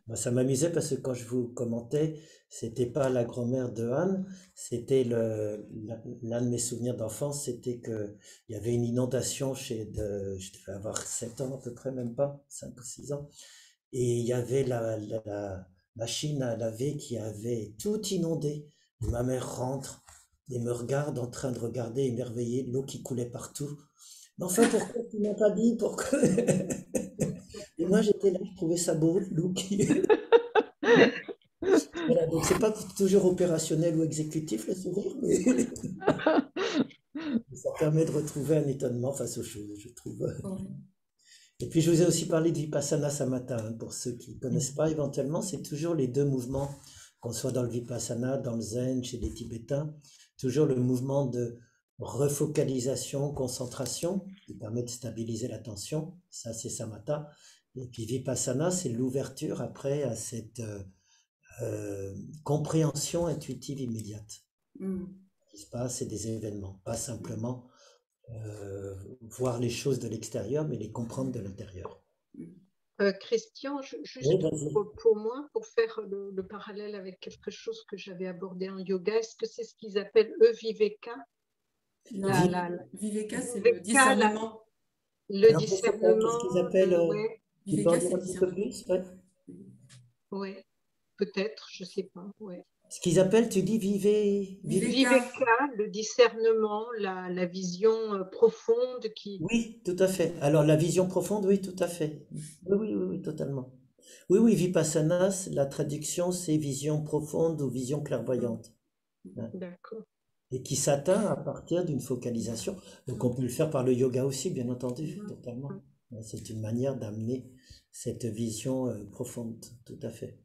Moi, ça m'amusait parce que quand je vous commentais, c'était pas la grand-mère de Anne, c'était l'un de mes souvenirs d'enfance, c'était que il y avait une inondation je devais avoir 7 ans à peu près, même pas, 5 ou 6 ans, et il y avait la machine à laver qui avait tout inondé. Et ma mère rentre et me regarde en train de regarder émerveillée l'eau qui coulait partout. Mais enfin, pourquoi tu m'as pas dit pourquoi? Et moi, j'étais là, je trouvais ça beau, l'eau qui... Voilà, donc c'est pas toujours opérationnel ou exécutif le sourire, mais ça permet de retrouver un étonnement face aux choses, je trouve. Et puis je vous ai aussi parlé de Vipassana Samatha, hein, pour ceux qui ne connaissent pas éventuellement, c'est toujours les deux mouvements, qu'on soit dans le Vipassana, dans le Zen, chez les Tibétains, toujours le mouvement de refocalisation, concentration, qui permet de stabiliser l'attention, ça c'est Samatha. Et puis Vipassana, c'est l'ouverture après à cette compréhension intuitive immédiate. Ce qui se passe, c'est des événements, pas simplement voir les choses de l'extérieur, mais les comprendre de l'intérieur. Christian, juste Oui, pour moi, pour faire le parallèle avec quelque chose que j'avais abordé en yoga, est-ce que c'est ce qu'ils appellent Viveka? Non, Viveka, c'est le Viveka, discernement. Le alors, je sais pas, qu'est-ce qu'ils discernement, appellent ouais, tu peux Viveka, en dire c'est un le petit peu discernement. plus, ouais. ouais, peut-être, je sais pas, ouais. Ce qu'ils appellent, tu dis, vivez. Viveka, le discernement, la vision profonde qui. Oui, tout à fait. Alors, la vision profonde, oui, tout à fait. Oui, oui, oui, oui, totalement. Oui, oui, Vipassana, la traduction, c'est vision profonde ou vision clairvoyante. Hein. D'accord. Et qui s'atteint à partir d'une focalisation. Donc, on peut le faire par le yoga aussi, bien entendu, totalement. C'est une manière d'amener cette vision profonde, tout à fait.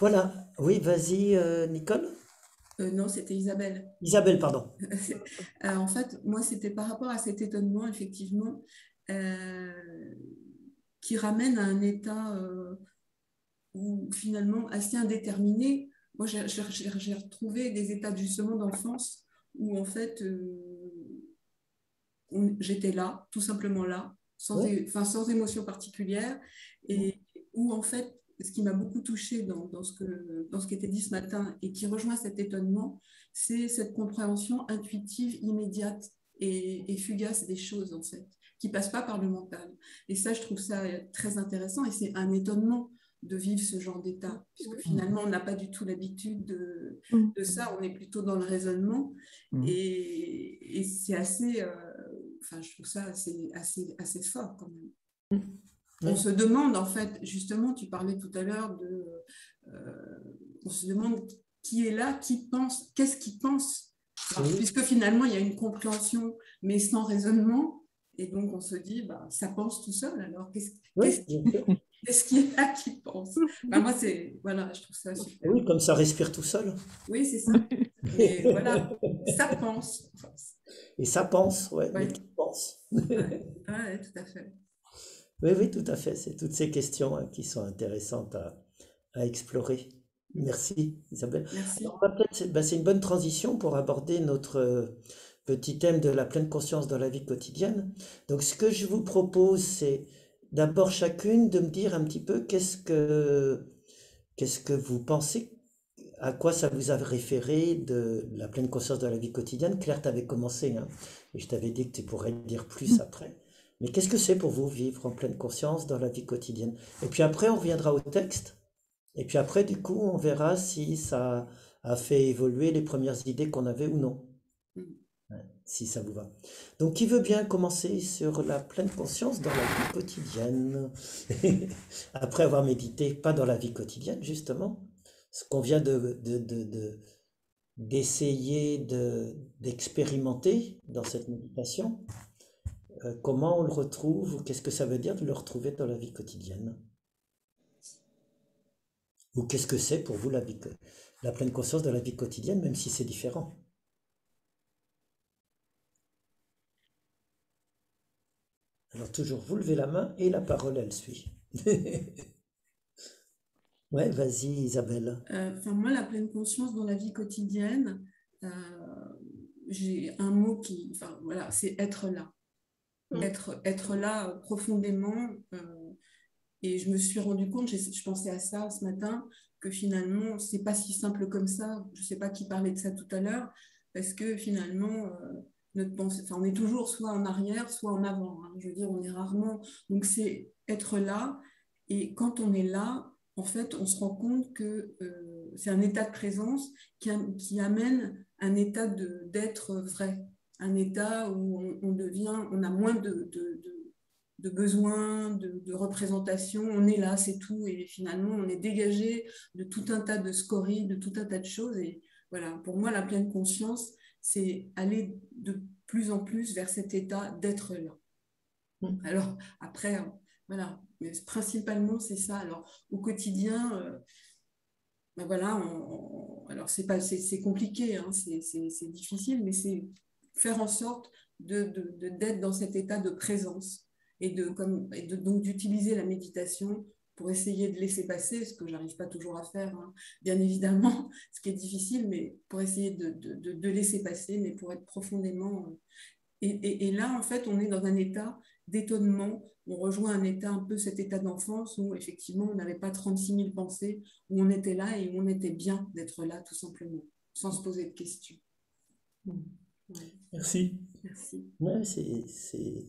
Voilà. Oui, vas-y, Nicole. Non, c'était Isabelle. Isabelle, pardon. En fait, moi, c'était par rapport à cet étonnement, effectivement, qui ramène à un état où finalement assez indéterminé. Moi, j'ai retrouvé des états justement d'enfance où en fait j'étais là, tout simplement là, sans émotion particulière, et où en fait, ce qui m'a beaucoup touchée dans ce qui était dit ce matin et qui rejoint cet étonnement, c'est cette compréhension intuitive, immédiate et fugace des choses en fait. qui passe pas par le mental. Et ça, je trouve ça très intéressant et c'est un étonnement de vivre ce genre d'état, puisque finalement, on n'a pas du tout l'habitude de ça, on est plutôt dans le raisonnement et c'est assez, enfin, je trouve ça assez fort quand même. On se demande, en fait, justement, tu parlais tout à l'heure on se demande qui est là, qui pense, qu'est-ce qu'il pense, puisque finalement, il y a une compréhension, mais sans raisonnement, et donc on se dit, bah, ça pense tout seul, alors qu'est-ce qui est là qui pense? Enfin, moi, voilà, je trouve ça super. Oui, comme ça respire tout seul. Oui, c'est ça. Mais voilà, ça pense. Et ça pense, Ouais. mais qui pense? Ouais, tout à fait. Oui, tout à fait. C'est toutes ces questions qui sont intéressantes à explorer. Merci, Isabelle. Merci. Alors, c'est une bonne transition pour aborder notre petit thème de la pleine conscience dans la vie quotidienne. Donc, ce que je vous propose, c'est d'abord chacune de me dire un petit peu qu'est-ce que vous pensez, à quoi ça vous a référé de la pleine conscience dans la vie quotidienne. Claire, tu avais commencé, hein, et je t'avais dit que tu pourrais dire plus après. Mais qu'est-ce que c'est pour vous vivre en pleine conscience dans la vie quotidienne? Et puis après, on reviendra au texte. Et puis après, du coup, on verra si ça a fait évoluer les premières idées qu'on avait ou non. Ouais, si ça vous va. Donc, qui veut bien commencer sur la pleine conscience dans la vie quotidienne? Après avoir médité, pas dans la vie quotidienne, justement. Ce qu'on vient d'essayer d'expérimenter dans cette méditation. Comment on le retrouve, ou qu'est-ce que ça veut dire de le retrouver dans la vie quotidienne? Ou qu'est-ce que c'est pour vous la pleine conscience de la vie quotidienne, même si c'est différent? Alors toujours, vous levez la main et la parole, elle suit. Ouais, vas-y Isabelle. Enfin, moi, la pleine conscience dans la vie quotidienne, j'ai un mot enfin, voilà, c'est être là. Être là profondément. Et je me suis rendu compte, je pensais à ça ce matin, que finalement, c'est pas si simple comme ça. Je sais pas qui parlait de ça tout à l'heure, parce que finalement, notre pensée, enfin, on est toujours soit en arrière, soit en avant, hein. Je veux dire, on est rarement. Donc, c'est être là. Et quand on est là, en fait, on se rend compte que c'est un état de présence qui amène un état d'être vrai, un état où on a moins de besoins, de représentation. On est là, c'est tout. Et finalement, on est dégagé de tout un tas de scories, de tout un tas de choses. Et voilà, pour moi, la pleine conscience, c'est aller de plus en plus vers cet état d'être là. Alors, après, voilà, mais principalement, c'est ça. Alors, au quotidien, ben voilà, alors c'est compliqué, hein, c'est difficile, mais c'est faire en sorte d'être dans cet état de présence donc d'utiliser la méditation pour essayer de laisser passer, ce que j'arrive pas toujours à faire, hein, bien évidemment, ce qui est difficile, mais pour essayer de laisser passer, mais pour être profondément et là, en fait, on est dans un état d'étonnement. On rejoint un état, un peu cet état d'enfance où, effectivement, on n'avait pas 36 000 pensées, où on était là et où on était bien d'être là, tout simplement, sans se poser de questions. Ouais. Merci. Merci. Ouais, c'est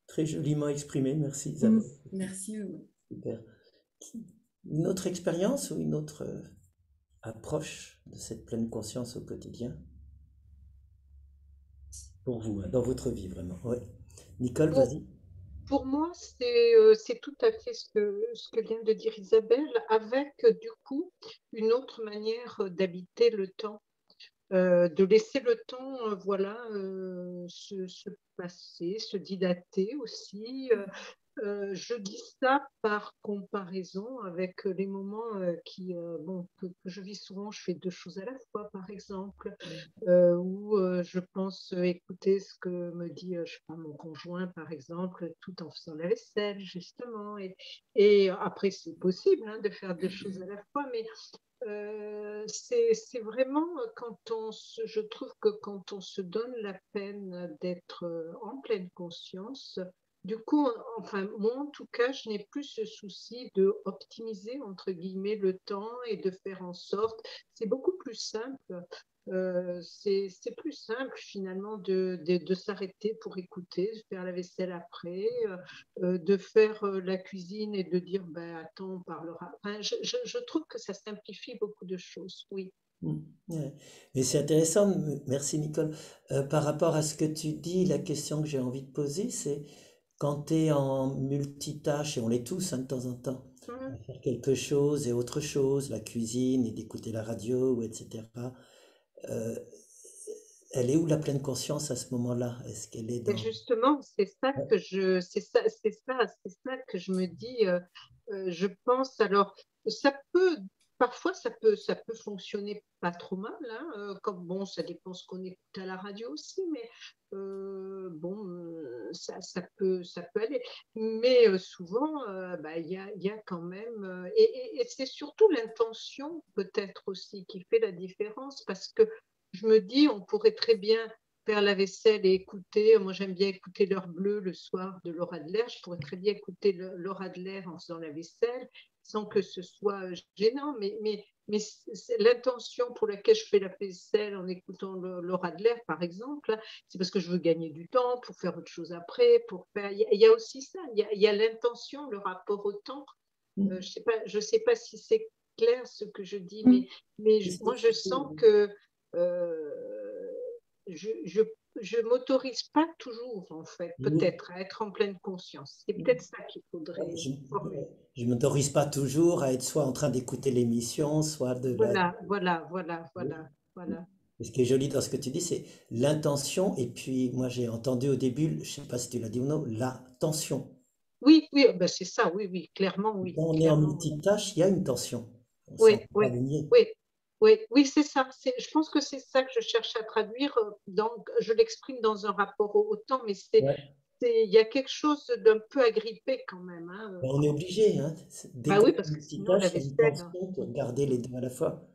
très joliment exprimé. Merci Isabelle. Merci. Super. Une autre expérience ou une autre approche de cette pleine conscience au quotidien? Pour vous, hein, dans votre vie, vraiment. Ouais. Nicole, vas-y. Pour moi, c'est tout à fait ce que vient de dire Isabelle, avec du coup une autre manière d'habiter le temps, de laisser le temps, voilà, se passer, se dilater aussi. Je dis ça par comparaison avec les moments que je vis souvent. Je fais deux choses à la fois, par exemple, où je pense écouter ce que me dit je sais pas, mon conjoint, par exemple, tout en faisant la vaisselle, justement. Et après, c'est possible hein, de faire deux choses à la fois, mais c'est vraiment je trouve que quand on se donne la peine d'être en pleine conscience, du coup, enfin, moi, en tout cas, je n'ai plus ce souci de optimiser, entre guillemets, le temps et de faire en sorte. C'est beaucoup plus simple. C'est plus simple, finalement, de s'arrêter pour écouter, de faire la vaisselle après, de faire la cuisine et de dire, ben, attends, on parlera. Enfin, je trouve que ça simplifie beaucoup de choses, oui. Ouais. Mais c'est intéressant, merci Nicole. Par rapport à ce que tu dis, la question que j'ai envie de poser, c'est quand tu es en multitâche, et on l'est tous hein, de temps en temps, à Mhm. faire quelque chose et autre chose, la cuisine et d'écouter la radio, ou etc. euh, Elle est où la pleine conscience à ce moment-là? Est-ce qu'elle est Et dans... justement, c'est ça que je me dis. Je pense alors, ça peut, parfois ça peut fonctionner pas trop mal, hein, comme bon, ça dépend ce qu'on écoute à la radio aussi, mais bon, ça peut aller. Mais souvent, bah, il y a quand même, et c'est surtout l'intention peut-être aussi qui fait la différence, parce que je me dis, on pourrait très bien faire la vaisselle et écouter. Moi, j'aime bien écouter l'heure bleue le soir de Laura Adler. Je pourrais très bien écouter Laura Adler en faisant la vaisselle sans que ce soit gênant. Mais l'intention pour laquelle je fais la vaisselle en écoutant Laura Adler, par exemple, c'est parce que je veux gagner du temps pour faire autre chose après. Pour faire... Il y a aussi ça. Il y a l'intention, le rapport au temps. Je sais pas si c'est clair ce que je dis, mais moi, je sens que euh, je je m'autorise pas toujours, en fait, peut-être, à être en pleine conscience. C'est peut-être ça qu'il faudrait Je formuler. ne m'autorise pas toujours à être soit en train d'écouter l'émission, soit de la... Voilà. Et ce qui est joli dans ce que tu dis, c'est l'intention. Et puis, moi, j'ai entendu au début, je ne sais pas si tu l'as dit ou non, la tension. Oui, ben c'est ça, clairement, Quand on est en clairement. multitâche, il y a une tension. On ne Oui, s'en peut pas oui, le nier. oui, oui, c'est ça. Je pense que c'est ça que je cherche à traduire. Donc, je l'exprime dans un rapport au temps, mais Ouais. il y a quelque chose d'un peu agrippé quand même. Hein. Ben, on est obligé, hein. Dès Bah qu'on oui, est en parce que sinon, la multitâche, il y a une vaisselle. tension pour garder les deux à la fois.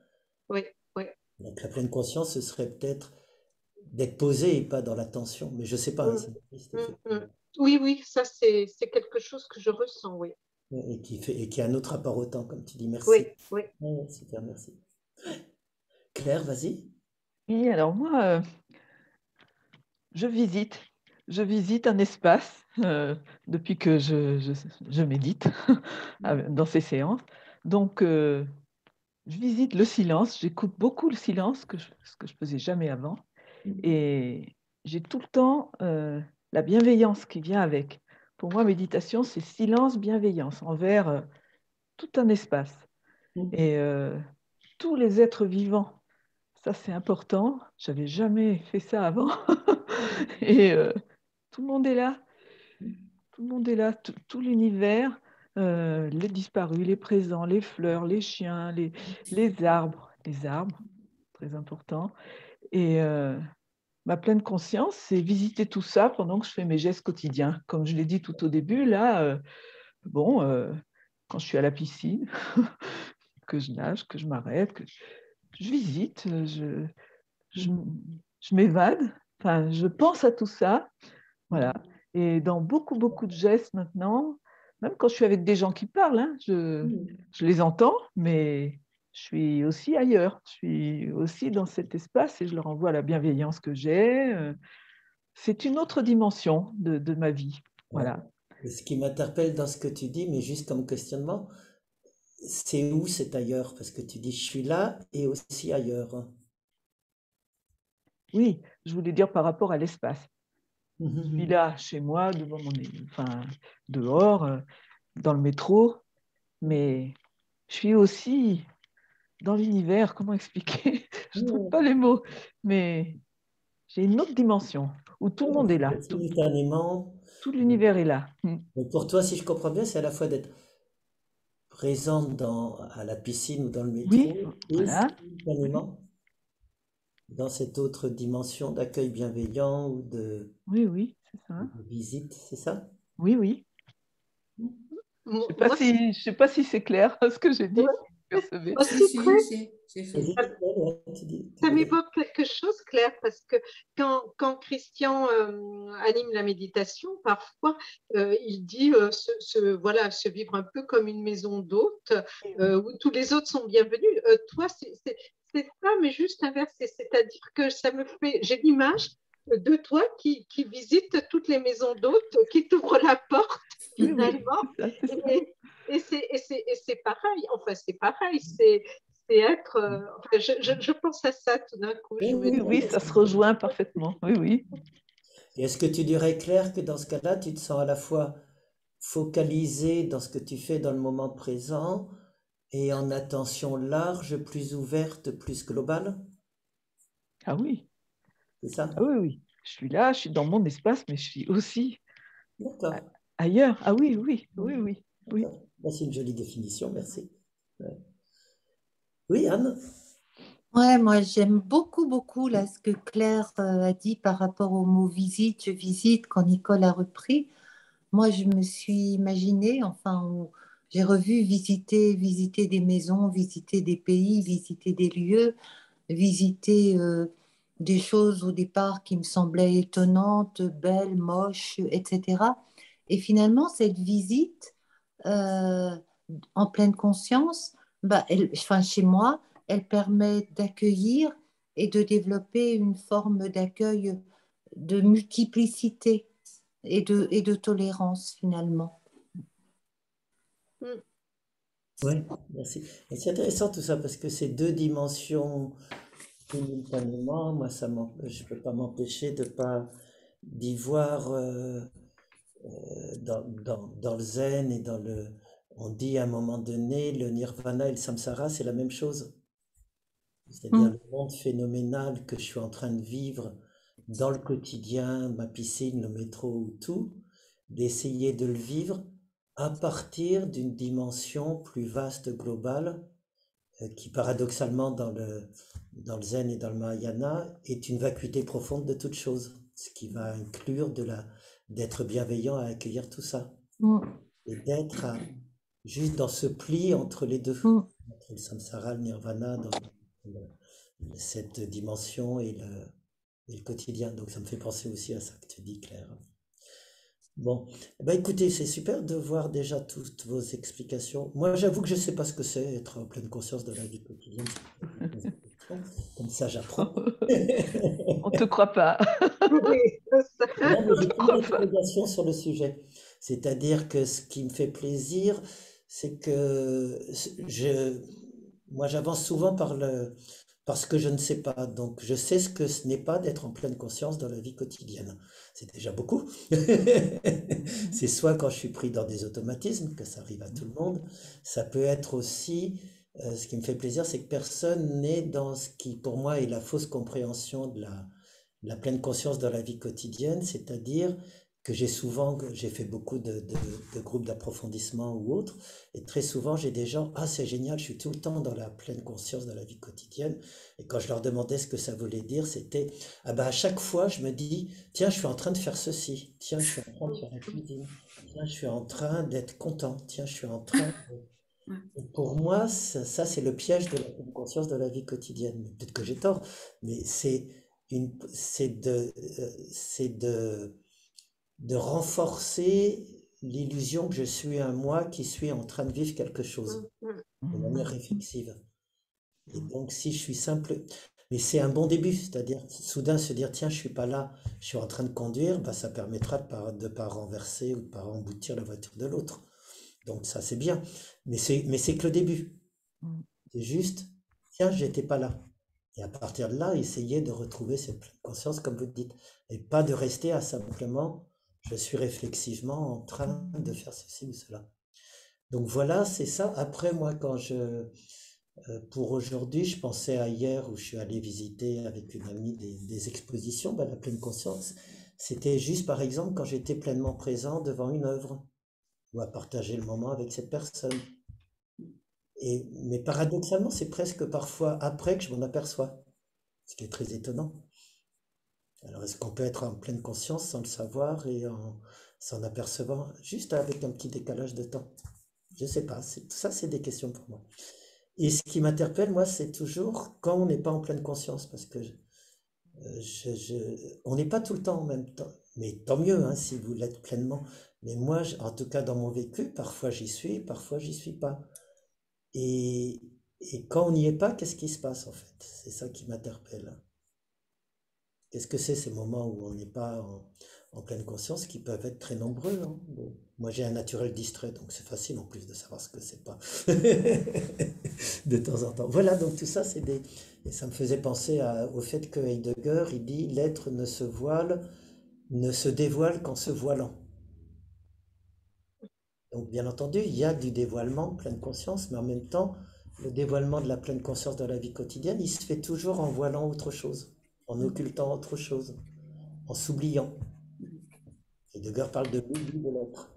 Oui, oui. Donc, la pleine conscience, ce serait peut-être d'être posé et pas dans la tension. Mais je ne sais pas, hein, Mm, c'est triste, mm. effectivement. Oui, ça, c'est quelque chose que je ressens, oui. Et qui a un autre rapport au temps, comme tu dis. Merci. Oui, oui. Ouais, super, merci. Claire, vas-y. Oui, alors moi, je visite un espace depuis que je médite dans ces séances. Donc, je visite le silence, j'écoute beaucoup le silence, ce que je faisais jamais avant. Et j'ai tout le temps la bienveillance qui vient avec. Pour moi, méditation, c'est silence, bienveillance envers tout un espace. Et tous les êtres vivants, ça c'est important. J'avais jamais fait ça avant. Et tout le monde est là. Tout le monde est là. Tout l'univers, les disparus, les présents, les fleurs, les chiens, les arbres. Les arbres, très important. Et ma pleine conscience, c'est visiter tout ça pendant que je fais mes gestes quotidiens. Comme je l'ai dit tout au début, là, quand je suis à la piscine, que je nage, que je m'arrête, que je visite, je, je m'évade, enfin, je pense à tout ça. Voilà. Et dans beaucoup, beaucoup de gestes maintenant, même quand je suis avec des gens qui parlent, hein, je les entends, mais je suis aussi ailleurs. Je suis aussi dans cet espace et je leur envoie la bienveillance que j'ai. C'est une autre dimension de ma vie. Ouais. Voilà. Et ce qui m'interpelle dans ce que tu dis, mais juste comme questionnement, c'est où cet ailleurs? Parce que tu dis je suis là et aussi ailleurs. Oui, je voulais dire par rapport à l'espace. Je suis Mhm. là, chez moi, dehors, dans le métro, mais je suis aussi dans l'univers. Comment expliquer? Je ne trouve Ouais. pas les mots, mais j'ai une autre dimension où tout le monde est là, Simultanément. tout l'univers est là. Donc pour toi, si je comprends bien, c'est à la fois d'être présent à la piscine ou dans le Oui, métro et voilà. Oui, simultanément dans cette autre dimension d'accueil bienveillant ou oui, c'est ça. de visite, c'est ça? Oui. Je Moi, sais pas si c'est clair ce que j'ai dit. percevez? Si, Claire, c'est fait. Vas-y, ouais, tu ça voulais- m'évoque quelque chose, Claire, parce que quand Christian anime la méditation, parfois il dit voilà, se vivre un peu comme une maison d'hôte où tous les autres sont bienvenus. Toi, c'est ça, mais juste inversé. C'est-à-dire que ça me fait, j'ai l'image de toi qui visite toutes les maisons d'hôtes, qui t'ouvre la porte Oui, oui, finalement. c'est ça, c'est ça. Et c'est pareil, enfin c'est pareil, c'est être. Enfin, je pense à ça tout d'un coup. Oui, Je me Oui, dis, oui, ça se rejoint parfaitement. Oui, oui. Et est-ce que tu dirais, Claire, que dans ce cas-là, tu te sens à la fois focalisé dans ce que tu fais dans le moment présent et en attention large, plus ouverte, plus globale? Ah oui, C'est ça? ah oui, oui. Je suis là, je suis dans mon espace, mais je suis aussi D'accord, ailleurs. Ah oui, oui, oui, oui, oui. d'accord. Bah, c'est une jolie définition, merci. Ouais. Oui, Anne? Ouais, moi j'aime beaucoup, beaucoup là, ce que Claire a dit par rapport au mot visite, je visite, quand Nicole a repris. Moi je me suis imaginée, enfin, j'ai revu visiter des maisons, visiter des pays, visiter des lieux, visiter des choses au départ qui me semblaient étonnantes, belles, moches, etc. Et finalement, cette visite, euh, en pleine conscience, bah, enfin, chez moi, elle permet d'accueillir et de développer une forme d'accueil de multiplicité et de tolérance finalement. hmm, Oui, merci. Et c'est intéressant tout ça parce que ces deux dimensions simultanément, moi, je ne peux pas m'empêcher de pas d'y voir dans le zen et on dit à un moment donné, le nirvana et le samsara, c'est la même chose. C'est-à-dire Mm. le monde phénoménal que je suis en train de vivre dans le quotidien, ma piscine, le métro ou tout, d'essayer de le vivre à partir d'une dimension plus vaste, globale, qui paradoxalement dans le zen et dans le mahayana est une vacuité profonde de toute chose, ce qui va inclure d'être bienveillant à accueillir tout ça Mm. et juste dans ce pli entre les deux, Mm. entre le samsara, le nirvana, dans cette dimension et le quotidien. Donc ça me fait penser aussi à ça que tu dis, Claire. Bon, bah écoutez, c'est super de voir déjà toutes vos explications. Moi, j'avoue que je ne sais pas ce que c'est être en pleine conscience de la vie quotidienne. Comme ça, j'apprends. On ne te croit pas. oui, ça. Non, mais On j'ai te plein croit pas. d'interrogations sur le sujet. C'est-à-dire que ce qui me fait plaisir, c'est que moi, j'avance souvent parce que je ne sais pas. Donc, je sais ce que ce n'est pas d'être en pleine conscience dans la vie quotidienne. C'est déjà beaucoup. C'est soit quand je suis pris dans des automatismes, que ça arrive à tout le monde. Ça peut être aussi, ce qui me fait plaisir, c'est que personne n'est dans ce qui, pour moi, est la fausse compréhension de la pleine conscience dans la vie quotidienne, c'est-à-dire que j'ai fait beaucoup de groupes d'approfondissement ou autres, et très souvent j'ai des gens, ah c'est génial, je suis tout le temps dans la pleine conscience de la vie quotidienne, et quand je leur demandais ce que ça voulait dire, c'était, ah ben à chaque fois je me dis, tiens je suis en train de faire ceci, tiens je suis en train de faire la cuisine, tiens je suis en train d'être content, tiens je suis en train Et pour moi, ça, c'est le piège de la pleine conscience de la vie quotidienne. Peut-être que j'ai tort, mais c'est de renforcer l'illusion que je suis un moi qui suis en train de vivre quelque chose de manière réflexive. Et donc, si je suis simple, mais c'est un bon début, c'est-à-dire soudain se dire, tiens, je suis pas là, je suis en train de conduire, bah, ça permettra de pas renverser ou de pas emboutir la voiture de l'autre. Donc ça, c'est bien. Mais c'est que le début. C'est juste, tiens, j'étais pas là. Et à partir de là, essayer de retrouver cette pleine conscience, comme vous dites. Et pas de rester à simplement, je suis réflexivement en train de faire ceci ou cela. Donc voilà, c'est ça. Après, moi, pour aujourd'hui, je pensais à hier où je suis allé visiter avec une amie des expositions, ben, la pleine conscience. C'était juste, par exemple, quand j'étais pleinement présent devant une œuvre ou à partager le moment avec cette personne. Mais paradoxalement, c'est presque parfois après que je m'en aperçois, ce qui est très étonnant. Alors, est-ce qu'on peut être en pleine conscience sans le savoir et en s'en apercevant, juste avec un petit décalage de temps? Je ne sais pas. Tout ça, c'est des questions pour moi. Et ce qui m'interpelle, moi, c'est toujours quand on n'est pas en pleine conscience, parce que on n'est pas tout le temps en même temps. Mais tant mieux, hein, si vous l'êtes pleinement. Mais moi, en tout cas, dans mon vécu, parfois j'y suis, parfois j'y suis pas. Et, et quand on n'y est pas, qu'est-ce qui se passe en fait? C'est ça qui m'interpelle. Qu'est-ce que c'est ces moments où on n'est pas en pleine conscience, qui peuvent être très nombreux, hein. Bon, moi j'ai un naturel distrait, donc c'est facile en plus de savoir ce que c'est pas de temps en temps. Voilà, donc tout ça, c'est des... Et ça me faisait penser au fait que Heidegger, il dit l'être ne se voile, ne se dévoile qu'en se voilant. Donc bien entendu, il y a du dévoilement, pleine conscience, mais en même temps, le dévoilement de la pleine conscience dans la vie quotidienne, il se fait toujours en voilant autre chose, en occultant autre chose, en s'oubliant. Heidegger parle de l'oubli de l'être,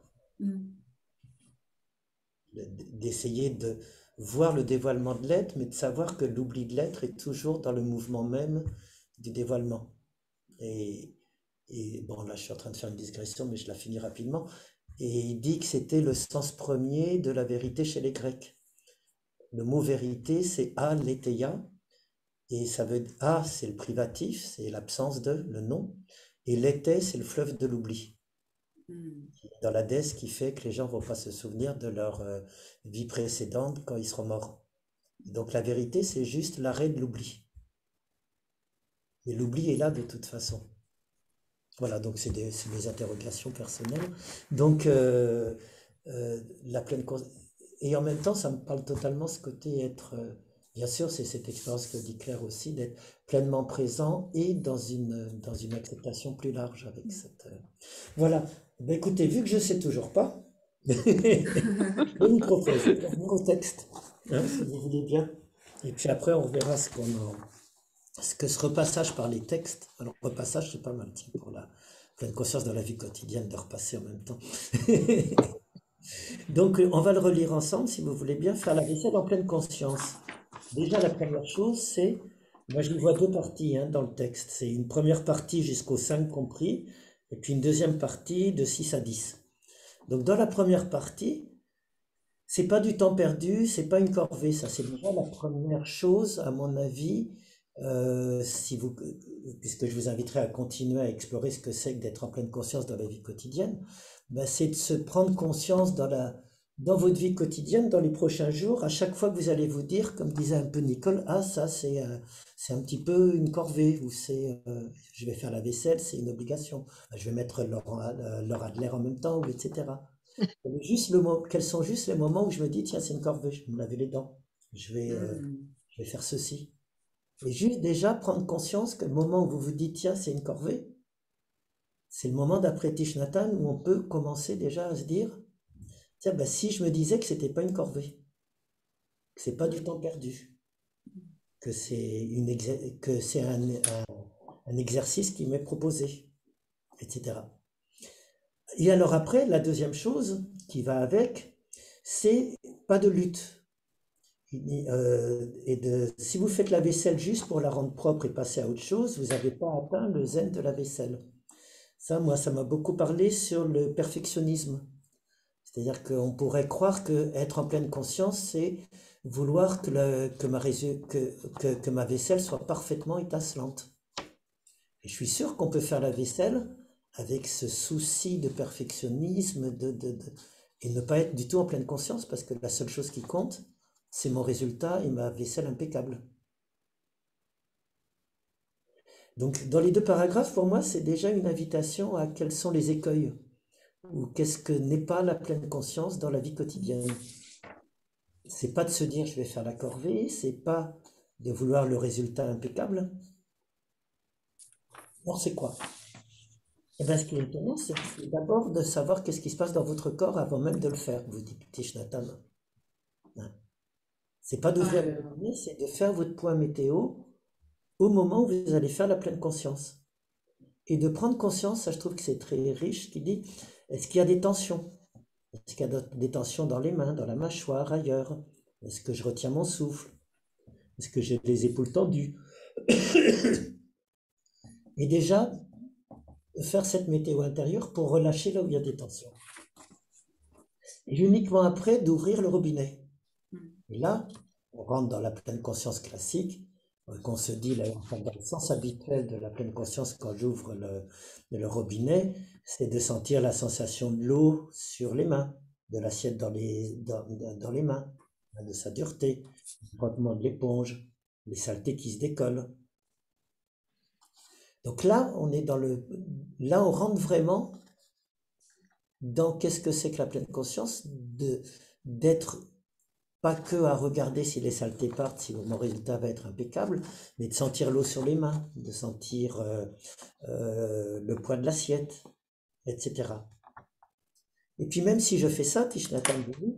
d'essayer de voir le dévoilement de l'être, mais de savoir que l'oubli de l'être est toujours dans le mouvement même du dévoilement. Et, et bon, là je suis en train de faire une digression, mais je la finis rapidement. Et il dit que c'était le sens premier de la vérité chez les Grecs. Le mot vérité, c'est aletheia, et ça veut a, c'est le privatif, c'est l'absence de, le nom, et l'été, c'est le fleuve de l'oubli. Dans l'Hadès, qui fait que les gens ne vont pas se souvenir de leur vie précédente quand ils seront morts. Donc la vérité, c'est juste l'arrêt de l'oubli. Mais l'oubli est là de toute façon. Voilà, donc c'est des interrogations personnelles. Donc, la pleine conscience. Et en même temps, ça me parle totalement ce côté être. Bien sûr, c'est cette expérience que dit Claire aussi, d'être pleinement présent et dans une acceptation plus large avec cette. Voilà. Ben, écoutez, vu que je ne sais toujours pas, je vous propose de revenir au texte, hein, si vous voulez bien. Et puis après, on verra ce que ce repassage par les textes. Alors, repassage, c'est pas mal, tiens, pour la pleine conscience dans la vie quotidienne de repasser en même temps. Donc, on va le relire ensemble, si vous voulez bien, faire la vaisselle en pleine conscience. Déjà, la première chose, c'est, moi je vois deux parties, hein, dans le texte. C'est une première partie jusqu'au 5 compris, et puis une deuxième partie de 6 à 10. Donc, dans la première partie, c'est pas du temps perdu, c'est pas une corvée, ça c'est déjà la première chose, à mon avis, puisque je vous inviterai à continuer à explorer ce que c'est que d'être en pleine conscience dans la vie quotidienne, ben, c'est de se prendre conscience dans votre vie quotidienne, dans les prochains jours, à chaque fois que vous allez vous dire, comme disait un peu Nicole, ah ça c'est un petit peu une corvée, ou je vais faire la vaisselle, c'est une obligation, je vais mettre Laura Adler en même temps, ou etc. Quels sont juste les moments où je me dis, tiens, c'est une corvée, je vais me laver les dents, je vais faire ceci. Et juste déjà prendre conscience que le moment où vous vous dites, tiens, c'est une corvée, c'est le moment d'après Thich Nhat Hanh où on peut commencer déjà à se dire, tiens, ben, si je me disais que c'était pas une corvée, que c'est pas du temps perdu, que c'est un exercice qui m'est proposé, etc. Et alors après, la deuxième chose qui va avec, c'est pas de lutte. Si vous faites la vaisselle juste pour la rendre propre et passer à autre chose, vous n'avez pas atteint le zen de la vaisselle. Ça, moi, ça m'a beaucoup parlé sur le perfectionnisme. C'est-à-dire qu'on pourrait croire qu'être en pleine conscience, c'est vouloir que ma vaisselle soit parfaitement étincelante. Et je suis sûr qu'on peut faire la vaisselle avec ce souci de perfectionnisme et ne pas être du tout en pleine conscience, parce que la seule chose qui compte, c'est mon résultat et ma vaisselle impeccable. Donc, dans les deux paragraphes, pour moi, c'est déjà une invitation à quels sont les écueils, ou qu'est-ce que n'est pas la pleine conscience dans la vie quotidienne. C'est pas de se dire je vais faire la corvée, c'est pas de vouloir le résultat impeccable. Non, c'est quoi? Eh bien, ce qui est étonnant, c'est d'abord de savoir qu'est-ce qui se passe dans votre corps avant même de le faire, vous dit Thich Nhat Hanh. C'est pas d'ouvrir le robinet, c'est de faire votre point météo au moment où vous allez faire la pleine conscience. Et de prendre conscience, ça je trouve que c'est très riche, qui dit, est-ce qu'il y a des tensions? Est-ce qu'il y a des tensions dans les mains, dans la mâchoire, ailleurs? Est-ce que je retiens mon souffle? Est-ce que j'ai les épaules tendues? Et déjà, faire cette météo intérieure pour relâcher là où il y a des tensions. Et uniquement après, d'ouvrir le robinet. Et là, on rentre dans la pleine conscience classique, qu'on se dit, là, enfin, dans le sens habituel de la pleine conscience quand j'ouvre le robinet, c'est de sentir la sensation de l'eau sur les mains, de l'assiette dans les mains, de sa dureté, le frottement de l'éponge, les saletés qui se décollent. Donc là, là, on rentre vraiment dans qu'est-ce que c'est que la pleine conscience, d'être pas que à regarder si les saletés partent, si mon résultat va être impeccable, mais de sentir l'eau sur les mains, de sentir le poids de l'assiette, etc. Et puis même si je fais ça, Thich Nhat Hanh dit,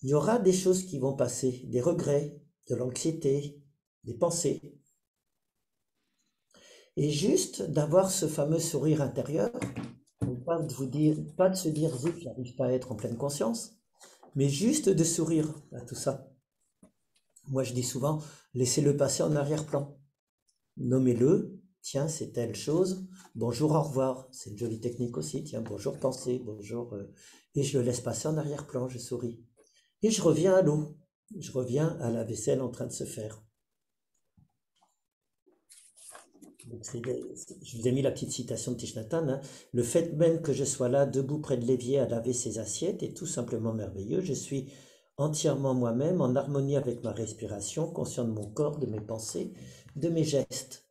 il y aura des choses qui vont passer, des regrets, de l'anxiété, des pensées. Et juste d'avoir ce fameux sourire intérieur, pas de se dire, zut, je n'arrive pas à être en pleine conscience, mais juste de sourire à tout ça. Moi, je dis souvent, laissez-le passer en arrière-plan. Nommez-le, tiens, c'est telle chose, bonjour, au revoir, c'est une jolie technique aussi, tiens, bonjour, pensée, bonjour, et je le laisse passer en arrière-plan, je souris. Et je reviens à l'eau, je reviens à la vaisselle en train de se faire. Donc, je vous ai mis la petite citation de Thich Nhat Hanh, hein. Le fait même que je sois là, debout près de l'évier à laver ses assiettes est tout simplement merveilleux. Je suis entièrement moi-même, en harmonie avec ma respiration, conscient de mon corps, de mes pensées, de mes gestes.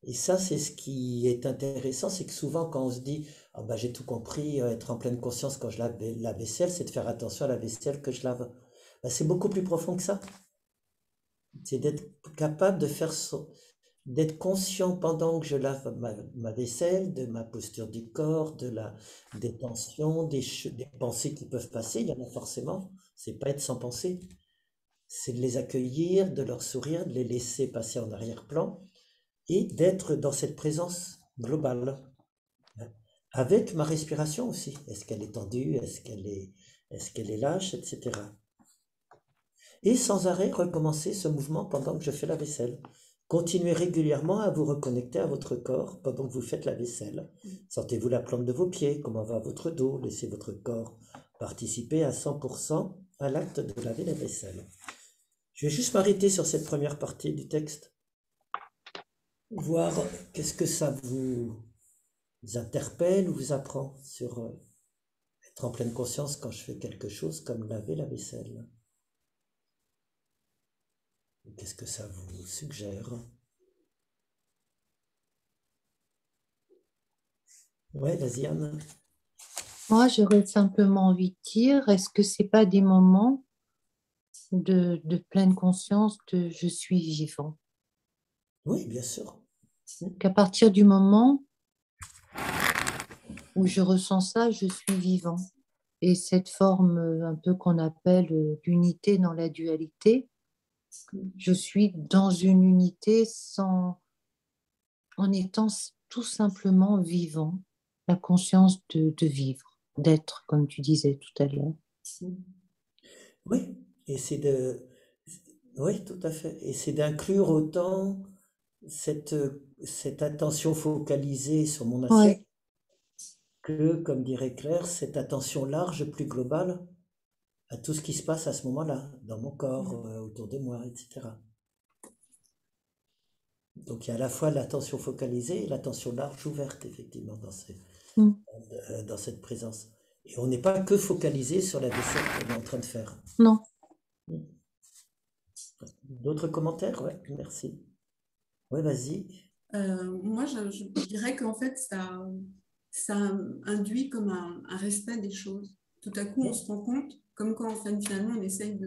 Et ça, c'est ce qui est intéressant, c'est que souvent quand on se dit ah ben, j'ai tout compris, être en pleine conscience quand je lave la vaisselle, c'est de faire attention à la vaisselle que je lave. Ben, c'est beaucoup plus profond que ça. C'est d'être capable de faire d'être conscient pendant que je lave ma vaisselle, de ma posture du corps, des tensions, des pensées qui peuvent passer, il y en a forcément. C'est pas être sans pensée, c'est de les accueillir, de leur sourire, de les laisser passer en arrière-plan et d'être dans cette présence globale. Avec ma respiration aussi. Est-ce qu'elle est tendue? Est-ce qu'elle est lâche, etc. Et sans arrêt recommencer ce mouvement pendant que je fais la vaisselle. Continuez régulièrement à vous reconnecter à votre corps pendant que vous faites la vaisselle. Sentez-vous la plante de vos pieds, comment va votre dos, laissez votre corps participer à 100% à l'acte de laver la vaisselle. Je vais juste m'arrêter sur cette première partie du texte, voir qu'est-ce que ça vous interpelle ou vous apprend sur être en pleine conscience quand je fais quelque chose comme laver la vaisselle. Qu'est-ce que ça vous suggère? Ouais, vas-y Anne. Moi, j'aurais simplement envie de dire, est-ce que c'est pas des moments de pleine conscience de je suis vivant? Oui, bien sûr. Qu'à partir du moment où je ressens ça, je suis vivant. Et cette forme un peu qu'on appelle l'unité dans la dualité, je suis dans une unité en étant tout simplement vivant, la conscience de vivre, d'être, comme tu disais tout à l'heure. Oui, et oui, tout à fait. Et c'est d'inclure autant cette attention focalisée sur mon assiette Ouais. que, comme dirait Claire, cette attention large, plus globale à tout ce qui se passe à ce moment-là, dans mon corps, autour de moi, etc. Donc il y a à la fois l'attention focalisée et l'attention large ouverte, effectivement, dans cette présence. Et on n'est pas que focalisé sur la vaisselle qu'on est en train de faire. Non. D'autres commentaires? Ouais, merci. Ouais, vas-y. Moi, je dirais qu'en fait, ça induit comme un respect des choses. Tout à coup, on se rend compte, comme quand finalement on essaye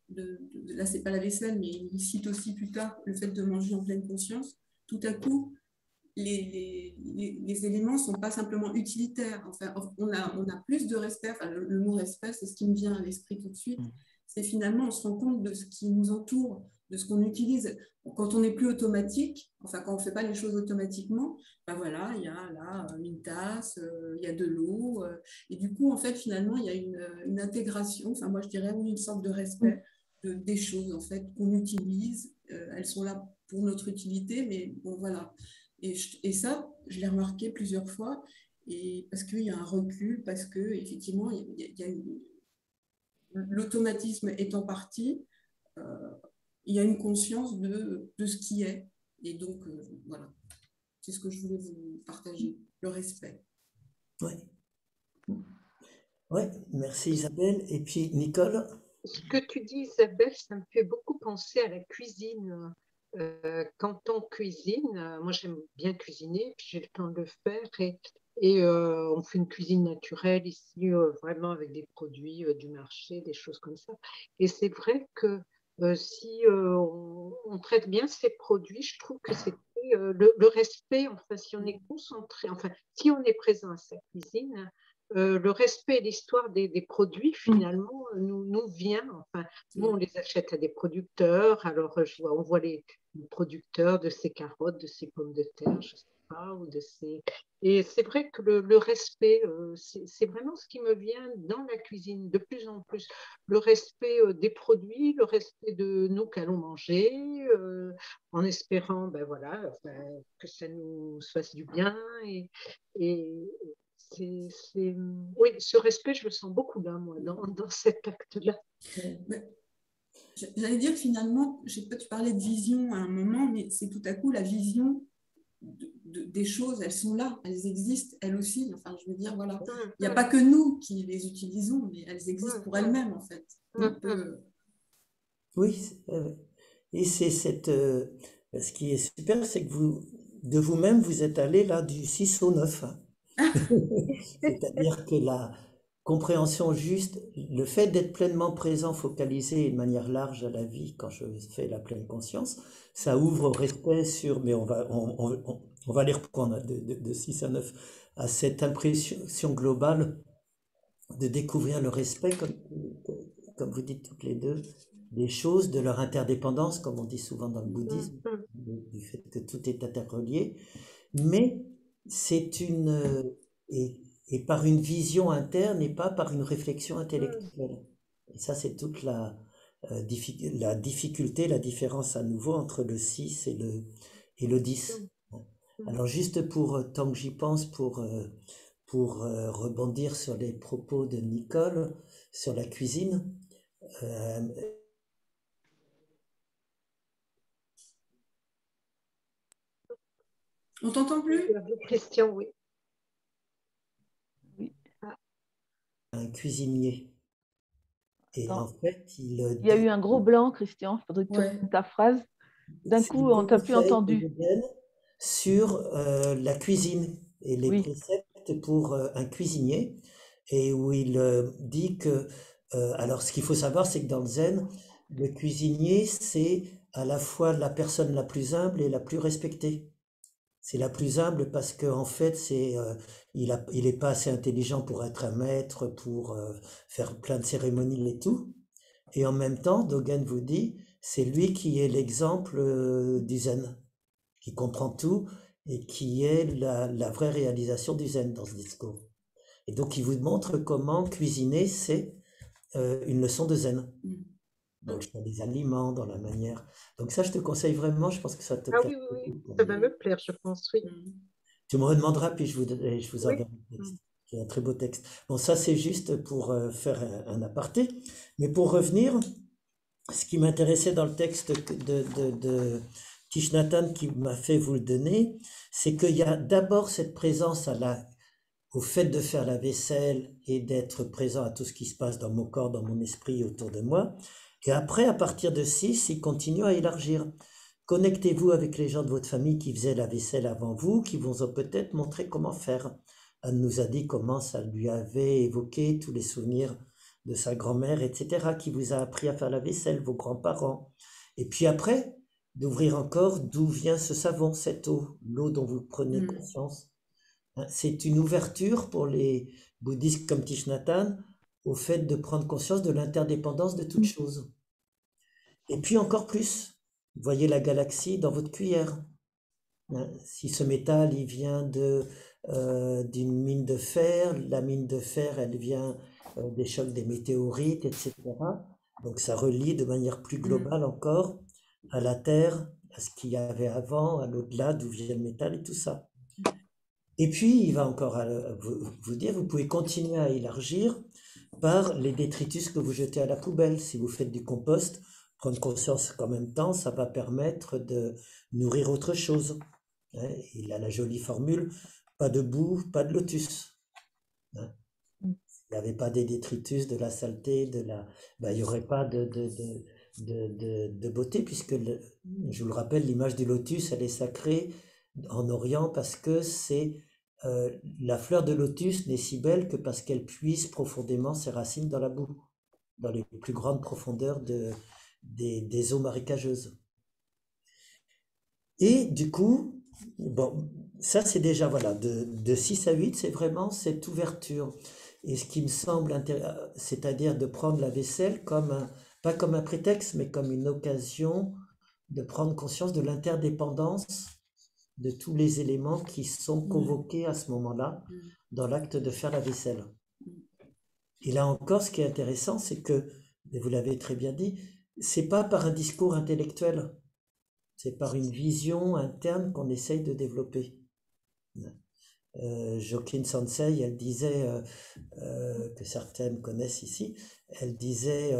là, c'est pas la vaisselle, mais il cite aussi plus tard le fait de manger en pleine conscience. Tout à coup, les éléments ne sont pas simplement utilitaires. Enfin, on a plus de respect. Enfin, le mot respect, c'est ce qui me vient à l'esprit tout de suite. C'est finalement, on se rend compte de ce qui nous entoure, de ce qu'on utilise. Quand on n'est plus automatique, enfin, quand on ne fait pas les choses automatiquement, ben voilà, il y a là une tasse, il y a de l'eau. Et du coup, en fait, finalement, il y a une intégration. Enfin, moi, je dirais une sorte de respect des choses, en fait, qu'on utilise. Elles sont là pour notre utilité, mais bon, voilà. Et ça, je l'ai remarqué plusieurs fois, et parce qu'il y a un recul, parce que effectivement, l'automatisme est en partie, il y a une conscience de ce qui est. Et donc, voilà, c'est ce que je voulais vous partager, le respect. Oui. Ouais, merci Isabelle. Et puis Nicole? Ce que tu dis, Isabelle, ça me fait beaucoup penser à la cuisine. Quand on cuisine, moi j'aime bien cuisiner, puis j'ai le temps de le faire, et on fait une cuisine naturelle ici, vraiment avec des produits du marché, des choses comme ça. Et c'est vrai que si on traite bien ces produits, je trouve que c'est le respect, enfin, si on est concentré, enfin, si on est présent à sa cuisine, le respect et l'histoire des produits, finalement, nous vient. Enfin, nous, on les achète à des producteurs. Alors, on voit les producteurs de ces carottes, de ces pommes de terre, je sais pas, ou de ces... Et c'est vrai que le respect, c'est vraiment ce qui me vient dans la cuisine de plus en plus. Le respect des produits, le respect de nous qu'allons manger, en espérant, ben voilà, enfin, que ça nous fasse du bien. Et oui, ce respect, je le sens beaucoup là, moi, dans cet acte-là. J'allais dire finalement, je sais pas, tu parlais de vision à un moment, mais c'est tout à coup la vision des choses, elles sont là, elles existent, elles aussi. Enfin, je veux dire, voilà, il n'y a pas que nous qui les utilisons, mais elles existent pour elles-mêmes, en fait. Oui, et c'est ce qui est super, c'est que de vous-même, vous êtes allé là du 6 au 9. C'est-à-dire que la compréhension juste, le fait d'être pleinement présent, focalisé de manière large à la vie, quand je fais la pleine conscience, ça ouvre au respect mais on va les reprendre de 6 à 9, à cette impression globale de découvrir le respect, comme vous dites toutes les deux, des choses, de leur interdépendance, comme on dit souvent dans le bouddhisme, du fait que tout est interrelié, mais c'est et par une vision interne et pas par une réflexion intellectuelle. Et ça, c'est toute la difficulté, la différence à nouveau entre le 6 et le 10. Alors juste tant que j'y pense, pour rebondir sur les propos de Nicole sur la cuisine, on t'entend plus? Christian, oui. Un cuisinier. Et Attends. en fait, il y a eu un gros blanc, Christian. Il faudrait que tu reprennes ta phrase. D'un coup, on t'a plus entendu. Sur la cuisine et les préceptes pour un cuisinier, et où il dit que, alors ce qu'il faut savoir, c'est que dans le zen, le cuisinier, c'est à la fois la personne la plus humble et la plus respectée. C'est la plus humble parce qu'en fait, il est pas assez intelligent pour être un maître, pour faire plein de cérémonies et tout. Et en même temps, Dogen vous dit, c'est lui qui est l'exemple du zen, qui comprend tout et qui est la vraie réalisation du zen dans ce discours. Et donc, il vous montre comment cuisiner, c'est une leçon de zen. Dans le choix des aliments, dans la manière. Donc ça, je te conseille vraiment, je pense que ça te plaît. Oui, ça va me plaire, je pense, oui. Tu me redemanderas, puis je vous enverrai le texte. C'est un très beau texte. Bon, ça, c'est juste pour faire un aparté. Mais pour revenir, ce qui m'intéressait dans le texte de Thich Nhat Hanh qui m'a fait vous le donner, c'est qu'il y a d'abord cette présence au fait de faire la vaisselle et d'être présent à tout ce qui se passe dans mon corps, dans mon esprit, autour de moi. Et après, à partir de 6, il continue à élargir. Connectez-vous avec les gens de votre famille qui faisaient la vaisselle avant vous, qui vous ont peut-être montré comment faire. Anne nous a dit comment ça lui avait évoqué tous les souvenirs de sa grand-mère, etc., qui vous a appris à faire la vaisselle, vos grands-parents. Et puis après, d'ouvrir encore d'où vient ce savon, cette eau, l'eau dont vous prenez conscience. C'est une ouverture pour les bouddhistes comme Thich Nhat Hanh au fait de prendre conscience de l'interdépendance de toute chose. Et puis encore plus, voyez la galaxie dans votre cuillère. Si ce métal, il vient d'une mine de fer, la mine de fer, elle vient des chocs des météorites, etc. Donc ça relie de manière plus globale encore à la Terre, à ce qu'il y avait avant, à l'au-delà, d'où vient le métal et tout ça. Et puis, il va encore vous dire, vous pouvez continuer à élargir par les détritus que vous jetez à la poubelle. Si vous faites du compost, prendre conscience qu'en même temps, ça va permettre de nourrir autre chose. Hein. Il a la jolie formule, pas de boue, pas de lotus. Hein. Il n'y avait pas des détritus, de la saleté, ben, il n'y aurait pas de beauté, puisque, je vous le rappelle, l'image du lotus, elle est sacrée en Orient parce que la fleur de lotus n'est si belle que parce qu'elle puise profondément ses racines dans la boue, dans les plus grandes profondeurs des eaux marécageuses. Et du coup, bon, ça c'est déjà, voilà, de 6 à 8, c'est vraiment cette ouverture. Et ce qui me semble intéressant, c'est-à-dire de prendre la vaisselle pas comme un prétexte, mais comme une occasion de prendre conscience de l'interdépendance de tous les éléments qui sont convoqués à ce moment-là dans l'acte de faire la vaisselle. Et là encore, ce qui est intéressant, c'est que, et vous l'avez très bien dit, c'est pas par un discours intellectuel, c'est par une vision interne qu'on essaye de développer. Jokin Sensei, elle disait, que certaines connaissent ici, elle disait,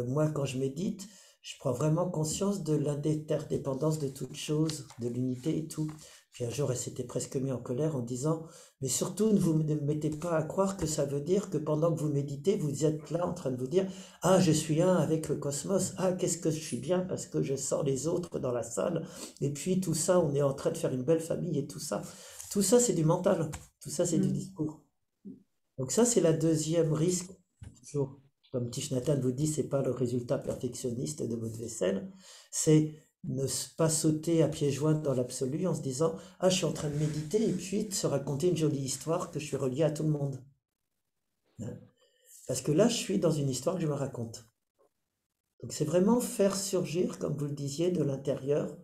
moi quand je médite, je prends vraiment conscience de l'interdépendance de toute chose, de l'unité et tout. Puis un jour, elle s'était presque mise en colère en disant, mais surtout ne vous mettez pas à croire que ça veut dire que pendant que vous méditez, vous êtes là en train de vous dire, ah, je suis un avec le cosmos, ah, qu'est-ce que je suis bien parce que je sens les autres dans la salle, et puis tout ça, on est en train de faire une belle famille et tout ça. Tout ça, c'est du mental, tout ça, c'est du discours. Donc ça, c'est la deuxième risque, toujours. Comme Thich Nhat Hanh vous dit, c'est pas le résultat perfectionniste de votre vaisselle, c'est ne pas sauter à pieds joints dans l'absolu en se disant « Ah, je suis en train de méditer et puis de se raconter une jolie histoire que je suis relié à tout le monde. Hein. » Parce que là, je suis dans une histoire que je me raconte. Donc c'est vraiment faire surgir, comme vous le disiez, de l'intérieur,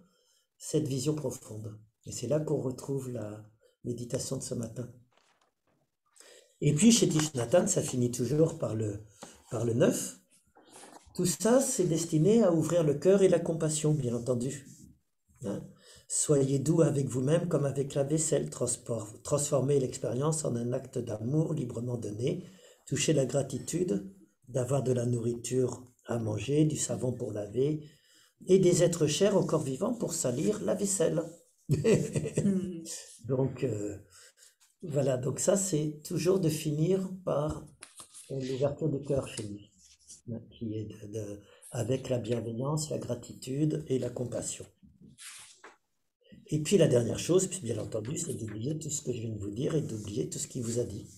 cette vision profonde. Et c'est là qu'on retrouve la méditation de ce matin. Et puis chez Thich Nhat Hanh, ça finit toujours par le 9. Tout ça, c'est destiné à ouvrir le cœur et la compassion, bien entendu. Hein. Soyez doux avec vous-même comme avec la vaisselle. Transformez l'expérience en un acte d'amour librement donné. Touchez la gratitude d'avoir de la nourriture à manger, du savon pour laver et des êtres chers au corps vivant pour salir la vaisselle. Donc, voilà, donc ça, c'est toujours de finir par l'ouverture du cœur chez lui, qui est avec la bienveillance, la gratitude et la compassion. Et puis la dernière chose, bien entendu, c'est d'oublier tout ce que je viens de vous dire et d'oublier tout ce qu'il vous a dit,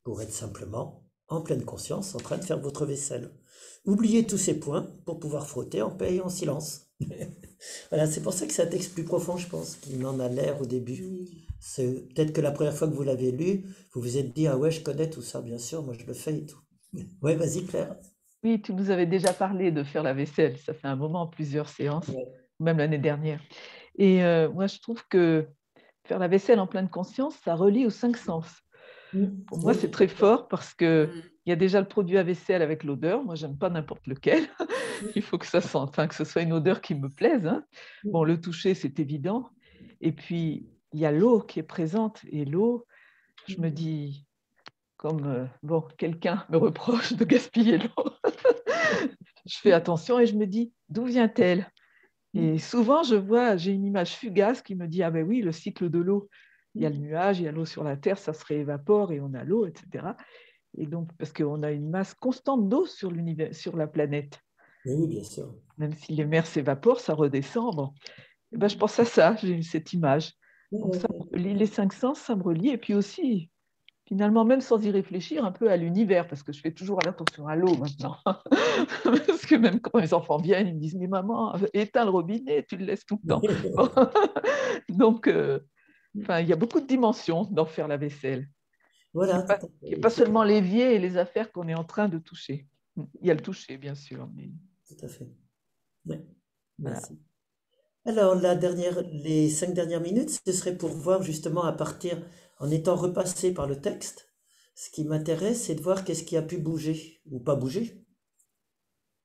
pour être simplement en pleine conscience en train de faire votre vaisselle. Oubliez tous ces points pour pouvoir frotter en paix et en silence. Voilà, c'est pour ça que c'est un texte plus profond, je pense, qu'il n'en a l'air au début. C'est peut-être que la première fois que vous l'avez lu, vous vous êtes dit « Ah ouais, je connais tout ça, bien sûr, moi je le fais et tout. » Ouais, vas-y Claire. Oui, tu nous avais déjà parlé de faire la vaisselle, ça fait un moment, plusieurs séances, même l'année dernière. Et moi, je trouve que faire la vaisselle en pleine conscience, ça relie aux 5 sens. Pour moi, c'est très fort parce qu'il y a déjà le produit à vaisselle avec l'odeur. Moi, j'aime pas n'importe lequel. Il faut que ça sente, enfin, que ce soit une odeur qui me plaise. Hein. Bon, le toucher, c'est évident. Et puis, il y a l'eau qui est présente. Et l'eau, je me dis, comme bon, quelqu'un me reproche de gaspiller l'eau, je fais attention et je me dis, d'où vient-elle? Et souvent, j'ai une image fugace qui me dit, ah ben oui, le cycle de l'eau. Il y a le nuage, il y a l'eau sur la terre, ça se réévapore et on a l'eau, etc. Et donc, parce qu'on a une masse constante d'eau sur la planète. Oui, bien sûr. Même si les mers s'évaporent, ça redescend. Bon. Et ben, je pense à ça, j'ai cette image. Donc, ça me relie, les 5 sens, ça me relie. Et puis aussi, finalement, même sans y réfléchir, un peu à l'univers, parce que je fais toujours attention à l'eau maintenant. Parce que même quand mes enfants viennent, ils me disent « Mais maman, éteins le robinet, tu le laisses tout le temps. » Donc, enfin, il y a beaucoup de dimensions dans faire la vaisselle. Voilà. Il n'y a pas seulement l'évier et les affaires qu'on est en train de toucher. Il y a le toucher, bien sûr. Mais... Tout à fait. Oui. Merci. Voilà. Alors, les 5 dernières minutes, ce serait pour voir justement à partir, en étant repassé par le texte, ce qui m'intéresse, c'est de voir qu'est-ce qui a pu bouger ou pas bouger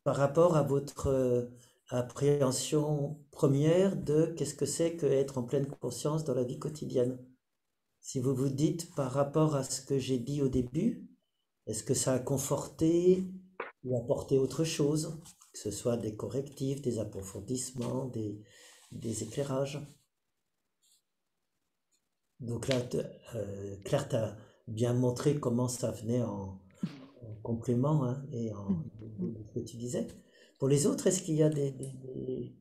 par rapport à votre appréhension première de qu'est-ce que c'est qu'être en pleine conscience dans la vie quotidienne. Si vous vous dites par rapport à ce que j'ai dit au début, est-ce que ça a conforté ou apporté autre chose? que ce soit des correctifs, des approfondissements, des éclairages. Donc là, Claire t'a bien montré comment ça venait en complément, hein, et en ce que tu disais. Pour les autres, est-ce qu'il y a des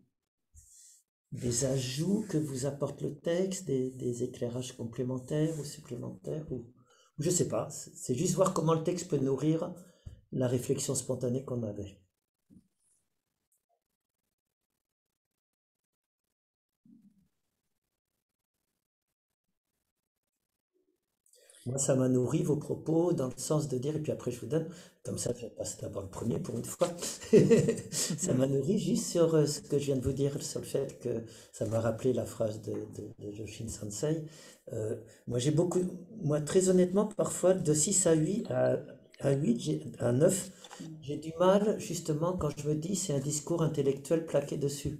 ajouts que vous apporte le texte, des éclairages complémentaires ou supplémentaires, ou je ne sais pas, c'est juste voir comment le texte peut nourrir la réflexion spontanée qu'on avait. Moi, ça m'a nourri vos propos dans le sens de dire, et puis après je vous donne, comme ça je vais passer d'abord le premier pour une fois. Ça m'a nourri juste sur ce que je viens de vous dire, sur le fait que ça m'a rappelé la phrase de Joshin Sensei. Moi très honnêtement, parfois de 6 à 8, à 8, à 9, j'ai du mal justement quand je me dis c'est un discours intellectuel plaqué dessus.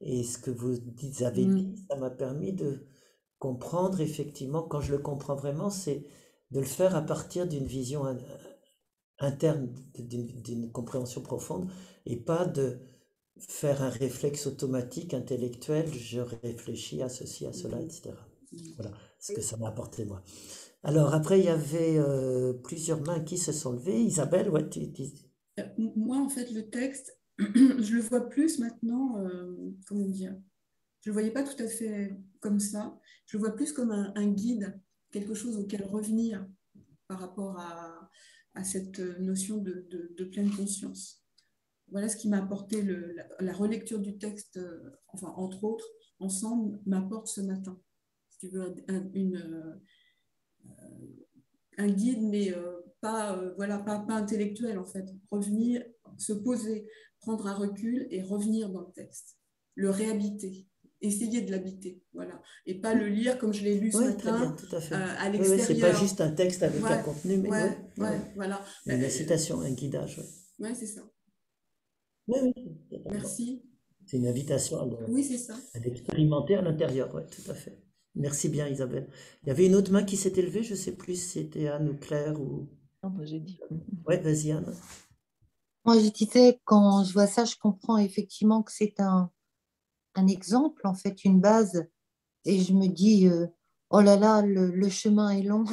Et ce que vous avez dit, ça m'a permis de comprendre effectivement, quand je le comprends vraiment, c'est de le faire à partir d'une vision interne, d'une compréhension profonde, et pas de faire un réflexe automatique, intellectuel, je réfléchis à ceci, à cela, etc. Voilà ce que ça m'a apporté moi. Alors après, il y avait plusieurs mains qui se sont levées. Isabelle, ouais, Moi, en fait, le texte, je le vois plus maintenant, comment dire, je ne le voyais pas tout à fait comme ça. Je le vois plus comme un guide, quelque chose auquel revenir par rapport à cette notion de pleine conscience. Voilà ce qui m'a apporté la relecture du texte, enfin, entre autres, ensemble, m'apporte ce matin. Si tu veux, un guide, mais voilà, pas intellectuel, en fait. Revenir, se poser, prendre un recul et revenir dans le texte. Le réhabiter. Essayer de l'habiter, voilà. Et pas le lire comme je l'ai lu ce oui, très bien, matin, tout à fait. à Oui, c'est pas l'extérieur. juste un texte avec un contenu, mais Voilà. une incitation, un guidage. Ouais, c'est ça. Oui, Merci. c'est une invitation Oui, c'est ça. à l'expérimenter à l'intérieur, oui, tout à fait. Merci bien, Isabelle. Il y avait une autre main qui s'était levée, je ne sais plus si c'était Anne ou Claire ou... Non, moi j'ai dit. Oui, vas-y, Anne. Moi, je disais, quand je vois ça, je comprends effectivement que c'est un exemple, en fait, une base. Et je me dis, oh là là, le chemin est long,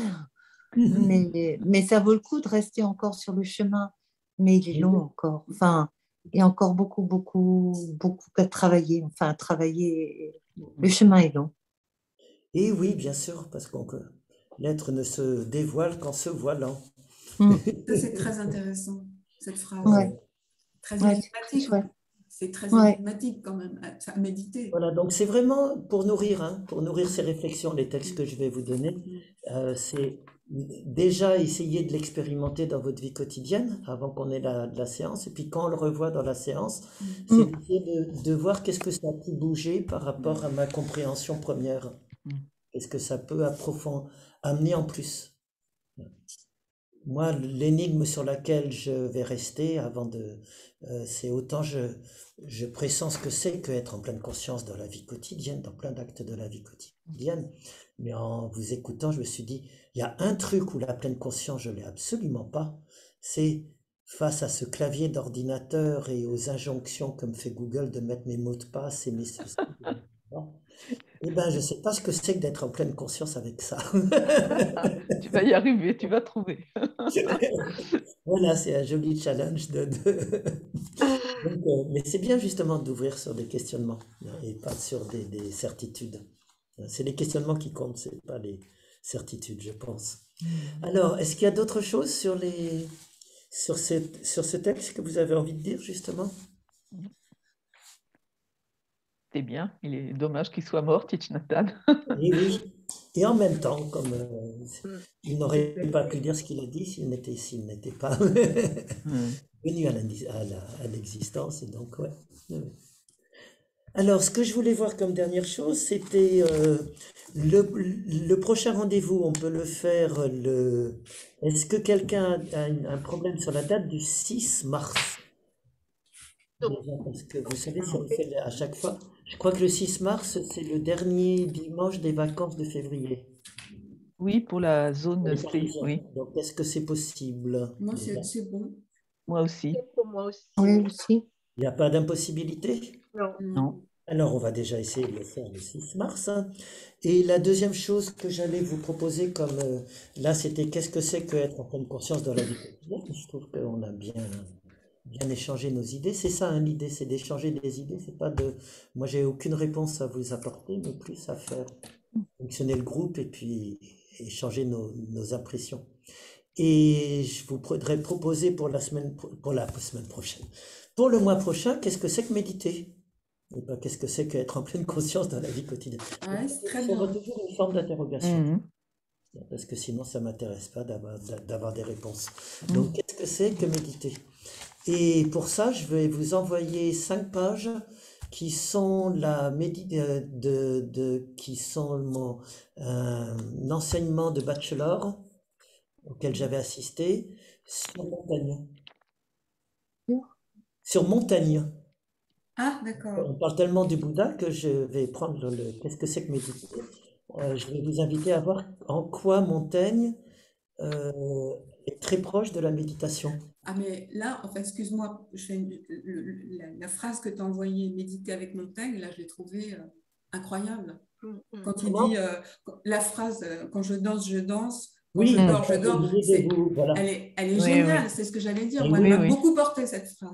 mais ça vaut le coup de rester encore sur le chemin. Mais il est long encore. Enfin, il y a encore beaucoup, beaucoup, beaucoup à travailler. Enfin, à travailler. Le chemin est long. Et oui, bien sûr, parce que l'être ne se dévoile qu'en se voilant. Ça, c'est très intéressant, cette phrase. Ouais. Très Ouais, énigmatique. chouette. C'est très Ouais. énigmatique quand même, à méditer. Voilà, donc c'est vraiment pour nourrir ces réflexions, les textes que je vais vous donner, c'est déjà essayer de l'expérimenter dans votre vie quotidienne avant qu'on ait la séance, et puis quand on le revoit dans la séance, c'est d'essayer de voir qu'est-ce que ça a pu bouger par rapport à ma compréhension première. Qu'est-ce que ça peut amener en plus. Moi, l'énigme sur laquelle je vais rester c'est autant je pressens ce que c'est qu'être en pleine conscience dans la vie quotidienne, dans plein d'actes de la vie quotidienne. Mais en vous écoutant, je me suis dit, il y a un truc où la pleine conscience, je l'ai absolument pas. C'est face à ce clavier d'ordinateur et aux injonctions comme fait Google de mettre mes mots de passe et mes ceci. Eh ben, je ne sais pas ce que c'est que d'être en pleine conscience avec ça. Tu vas y arriver, tu vas trouver. Voilà, c'est un joli challenge mais c'est bien justement d'ouvrir sur des questionnements et pas sur des certitudes. C'est les questionnements qui comptent, c'est pas les certitudes, je pense. Alors, est-ce qu'il y a d'autres choses sur ce texte que vous avez envie de dire justement? C'est bien, il est dommage qu'il soit mort, Thich Nhat Hanh. Et oui, et en même temps, comme il n'aurait pas pu dire ce qu'il a dit s'il n'était pas venu à l'existence. Et donc, ouais. Alors, ce que je voulais voir comme dernière chose, c'était le prochain rendez-vous. On peut le faire Est-ce que quelqu'un a un problème sur la date du 6 mars? Parce que vous savez, si on le fait à chaque fois, je crois que le 6 mars, c'est le dernier dimanche des vacances de février. Oui, pour la zone C, oui. Donc, est-ce que c'est possible? Moi, c'est bon. Moi aussi. Pour moi aussi. Oui, aussi. Il n'y a pas d'impossibilité? Non. Non. Alors, on va déjà essayer de le faire le 6 mars, hein. Et la deuxième chose que j'allais vous proposer, comme là, c'était qu'est-ce que c'est qu'être en pleine conscience dans la vie quotidienne. Je trouve qu'on a bien échangé nos idées. C'est ça, hein, l'idée, c'est d'échanger des idées. C'est pas de. Moi, j'ai aucune réponse à vous apporter, mais plus à faire fonctionner le groupe et puis échanger nos impressions. Et je vous voudrais proposer pour la semaine prochaine. Pour le mois prochain, qu'est-ce que c'est que méditer? Et ben, qu'est-ce que c'est qu'être en pleine conscience dans la vie quotidienne? Ouais, c'est très Il faut bien. toujours une forme d'interrogation, Mhm. parce que sinon ça ne m'intéresse pas d'avoir des réponses. Donc, qu'est-ce que c'est que méditer? Et pour ça, je vais vous envoyer 5 pages qui sont qui sont mon enseignement de bachelor auquel j'avais assisté sur Montaigne. Sur Montaigne. Ah, d'accord. On parle tellement du Bouddha que je vais prendre qu'est-ce que c'est que méditer. Je vais vous inviter à voir en quoi Montaigne est très proche de la méditation. Ah, mais là, enfin, excuse-moi, je fais la phrase que tu as envoyée, méditer avec Montaigne, là, je l'ai trouvée incroyable. Quand il Comment? dit la phrase quand je danse, je danse, quand Oui, je dors, je j'ai dors, oublié de vous, voilà. elle est Oui, géniale, oui. c'est ce que j'allais dire. Oui, Moi, elle oui, m'a oui. beaucoup porté cette phrase.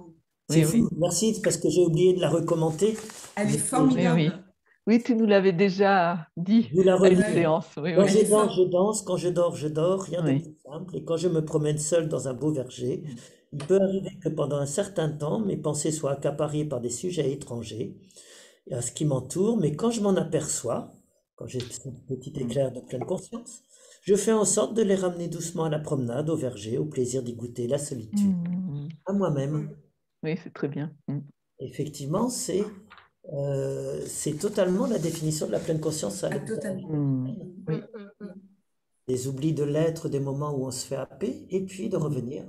C'est Oui, oui. fou, merci, parce que j'ai oublié de la recommander. Elle est Mais Oui, formidable. oui. Oui, tu nous l'avais déjà dit je vous la à une redis. séance. Oui, Quand oui. je Elle est danse, forte. je danse. Quand je dors, je dors. Rien de Oui. plus simple. Et quand je me promène seul dans un beau verger, il peut arriver que pendant un certain temps, mes pensées soient accaparées par des sujets étrangers à ce qui m'entoure. Mais quand je m'en aperçois, quand j'ai ce petit éclair de pleine conscience, je fais en sorte de les ramener doucement à la promenade, au verger, au plaisir d'y goûter la solitude, Mhm. à moi-même. Oui, c'est très bien. Effectivement, c'est totalement la définition de la pleine conscience à Ah, l'état totalement. Oui. des oublis de l'être, des moments où on se fait happer, et puis de revenir.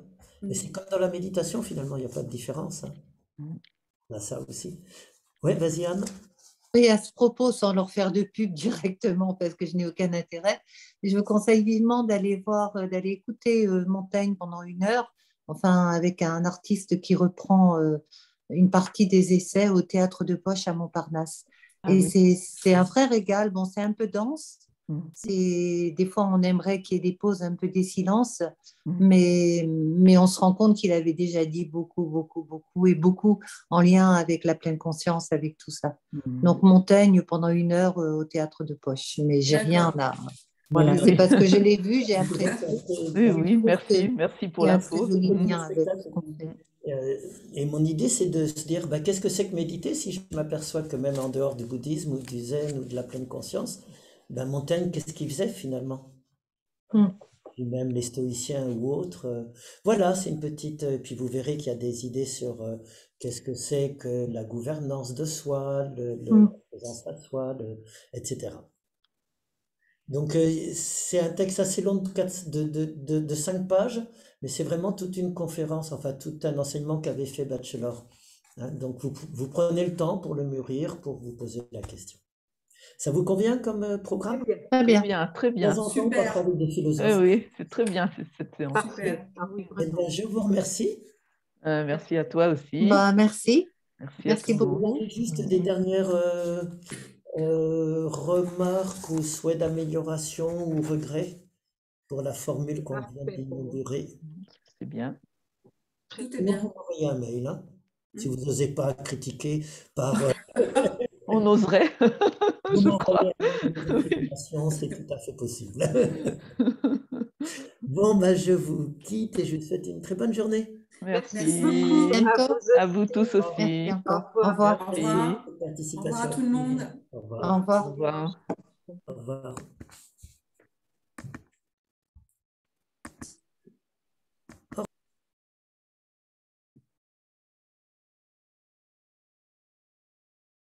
Et c'est comme dans la méditation, finalement, il n'y a pas de différence, hein. On a ça aussi. Oui, vas-y, Anne. Oui, à ce propos, sans leur faire de pub directement, parce que je n'ai aucun intérêt, je vous conseille vivement d'aller d'aller écouter Montaigne pendant 1 heure, enfin, avec un artiste qui reprend une partie des essais au Théâtre de Poche à Montparnasse. Ah Et oui. c'est un vrai régal. Bon, c'est un peu dense. Mhm. Des fois, on aimerait qu'il y ait des pauses, un peu des silences, Mhm. mais on se rend compte qu'il avait déjà dit beaucoup, beaucoup, beaucoup, et beaucoup en lien avec la pleine conscience, avec tout ça. Donc, Montaigne pendant 1 heure au Théâtre de Poche. Mais j'ai rien D'accord. là. Voilà, Oui, c'est oui. parce que je l'ai vu, j'ai apprécié. Oui, Et je oui, trouve merci. qu'il Merci pour y a un très l'info. joli lien C'est avec ça ce qu'on fait. Et mon idée, c'est de se dire, bah, qu'est-ce que c'est que méditer si je m'aperçois que même en dehors du bouddhisme ou du zen ou de la pleine conscience, ben, Montaigne, qu'est-ce qu'il faisait finalement? Puis même les stoïciens ou autres. Voilà, c'est une petite. Puis vous verrez qu'il y a des idées sur qu'est-ce que c'est que la gouvernance de soi, la présence à soi, etc. Donc c'est un texte assez long de 5 pages, mais c'est vraiment toute une conférence, enfin tout un enseignement qu'avait fait Bachelor, hein. Donc vous prenez le temps pour le mûrir, pour vous poser la question. Ça vous convient comme programme? Très Très bien. bien, très De bien. temps en temps, on Super. parle avec des Oui, philosophes. oui, c'est très bien cette séance. Super. Ah oui, Eh vraiment. bien, je vous remercie. Merci à toi aussi. Bah, merci. Merci à Merci tout le monde. Vous beaucoup. avez juste des dernières remarques ou souhaits d'amélioration ou regrets pour la formule qu'on vient Parfait pour moi. d'inaugurer? C'est bien. Tout est Sinon, bien. vous m'envoyez un mail, hein, si vous n'osez pas critiquer par... On oserait, vous je m'envoyez crois. un mail de Oui. notification, c'est tout à fait possible. Bon, bah, je vous quitte et je vous souhaite une très bonne journée. Merci. Merci. Bientôt. À vous tous Au revoir. aussi. Merci encore. Au Au revoir. revoir. Au Merci. revoir. Votre Au revoir participation. à tout le monde. Au Au revoir. Au revoir. revoir. Au revoir.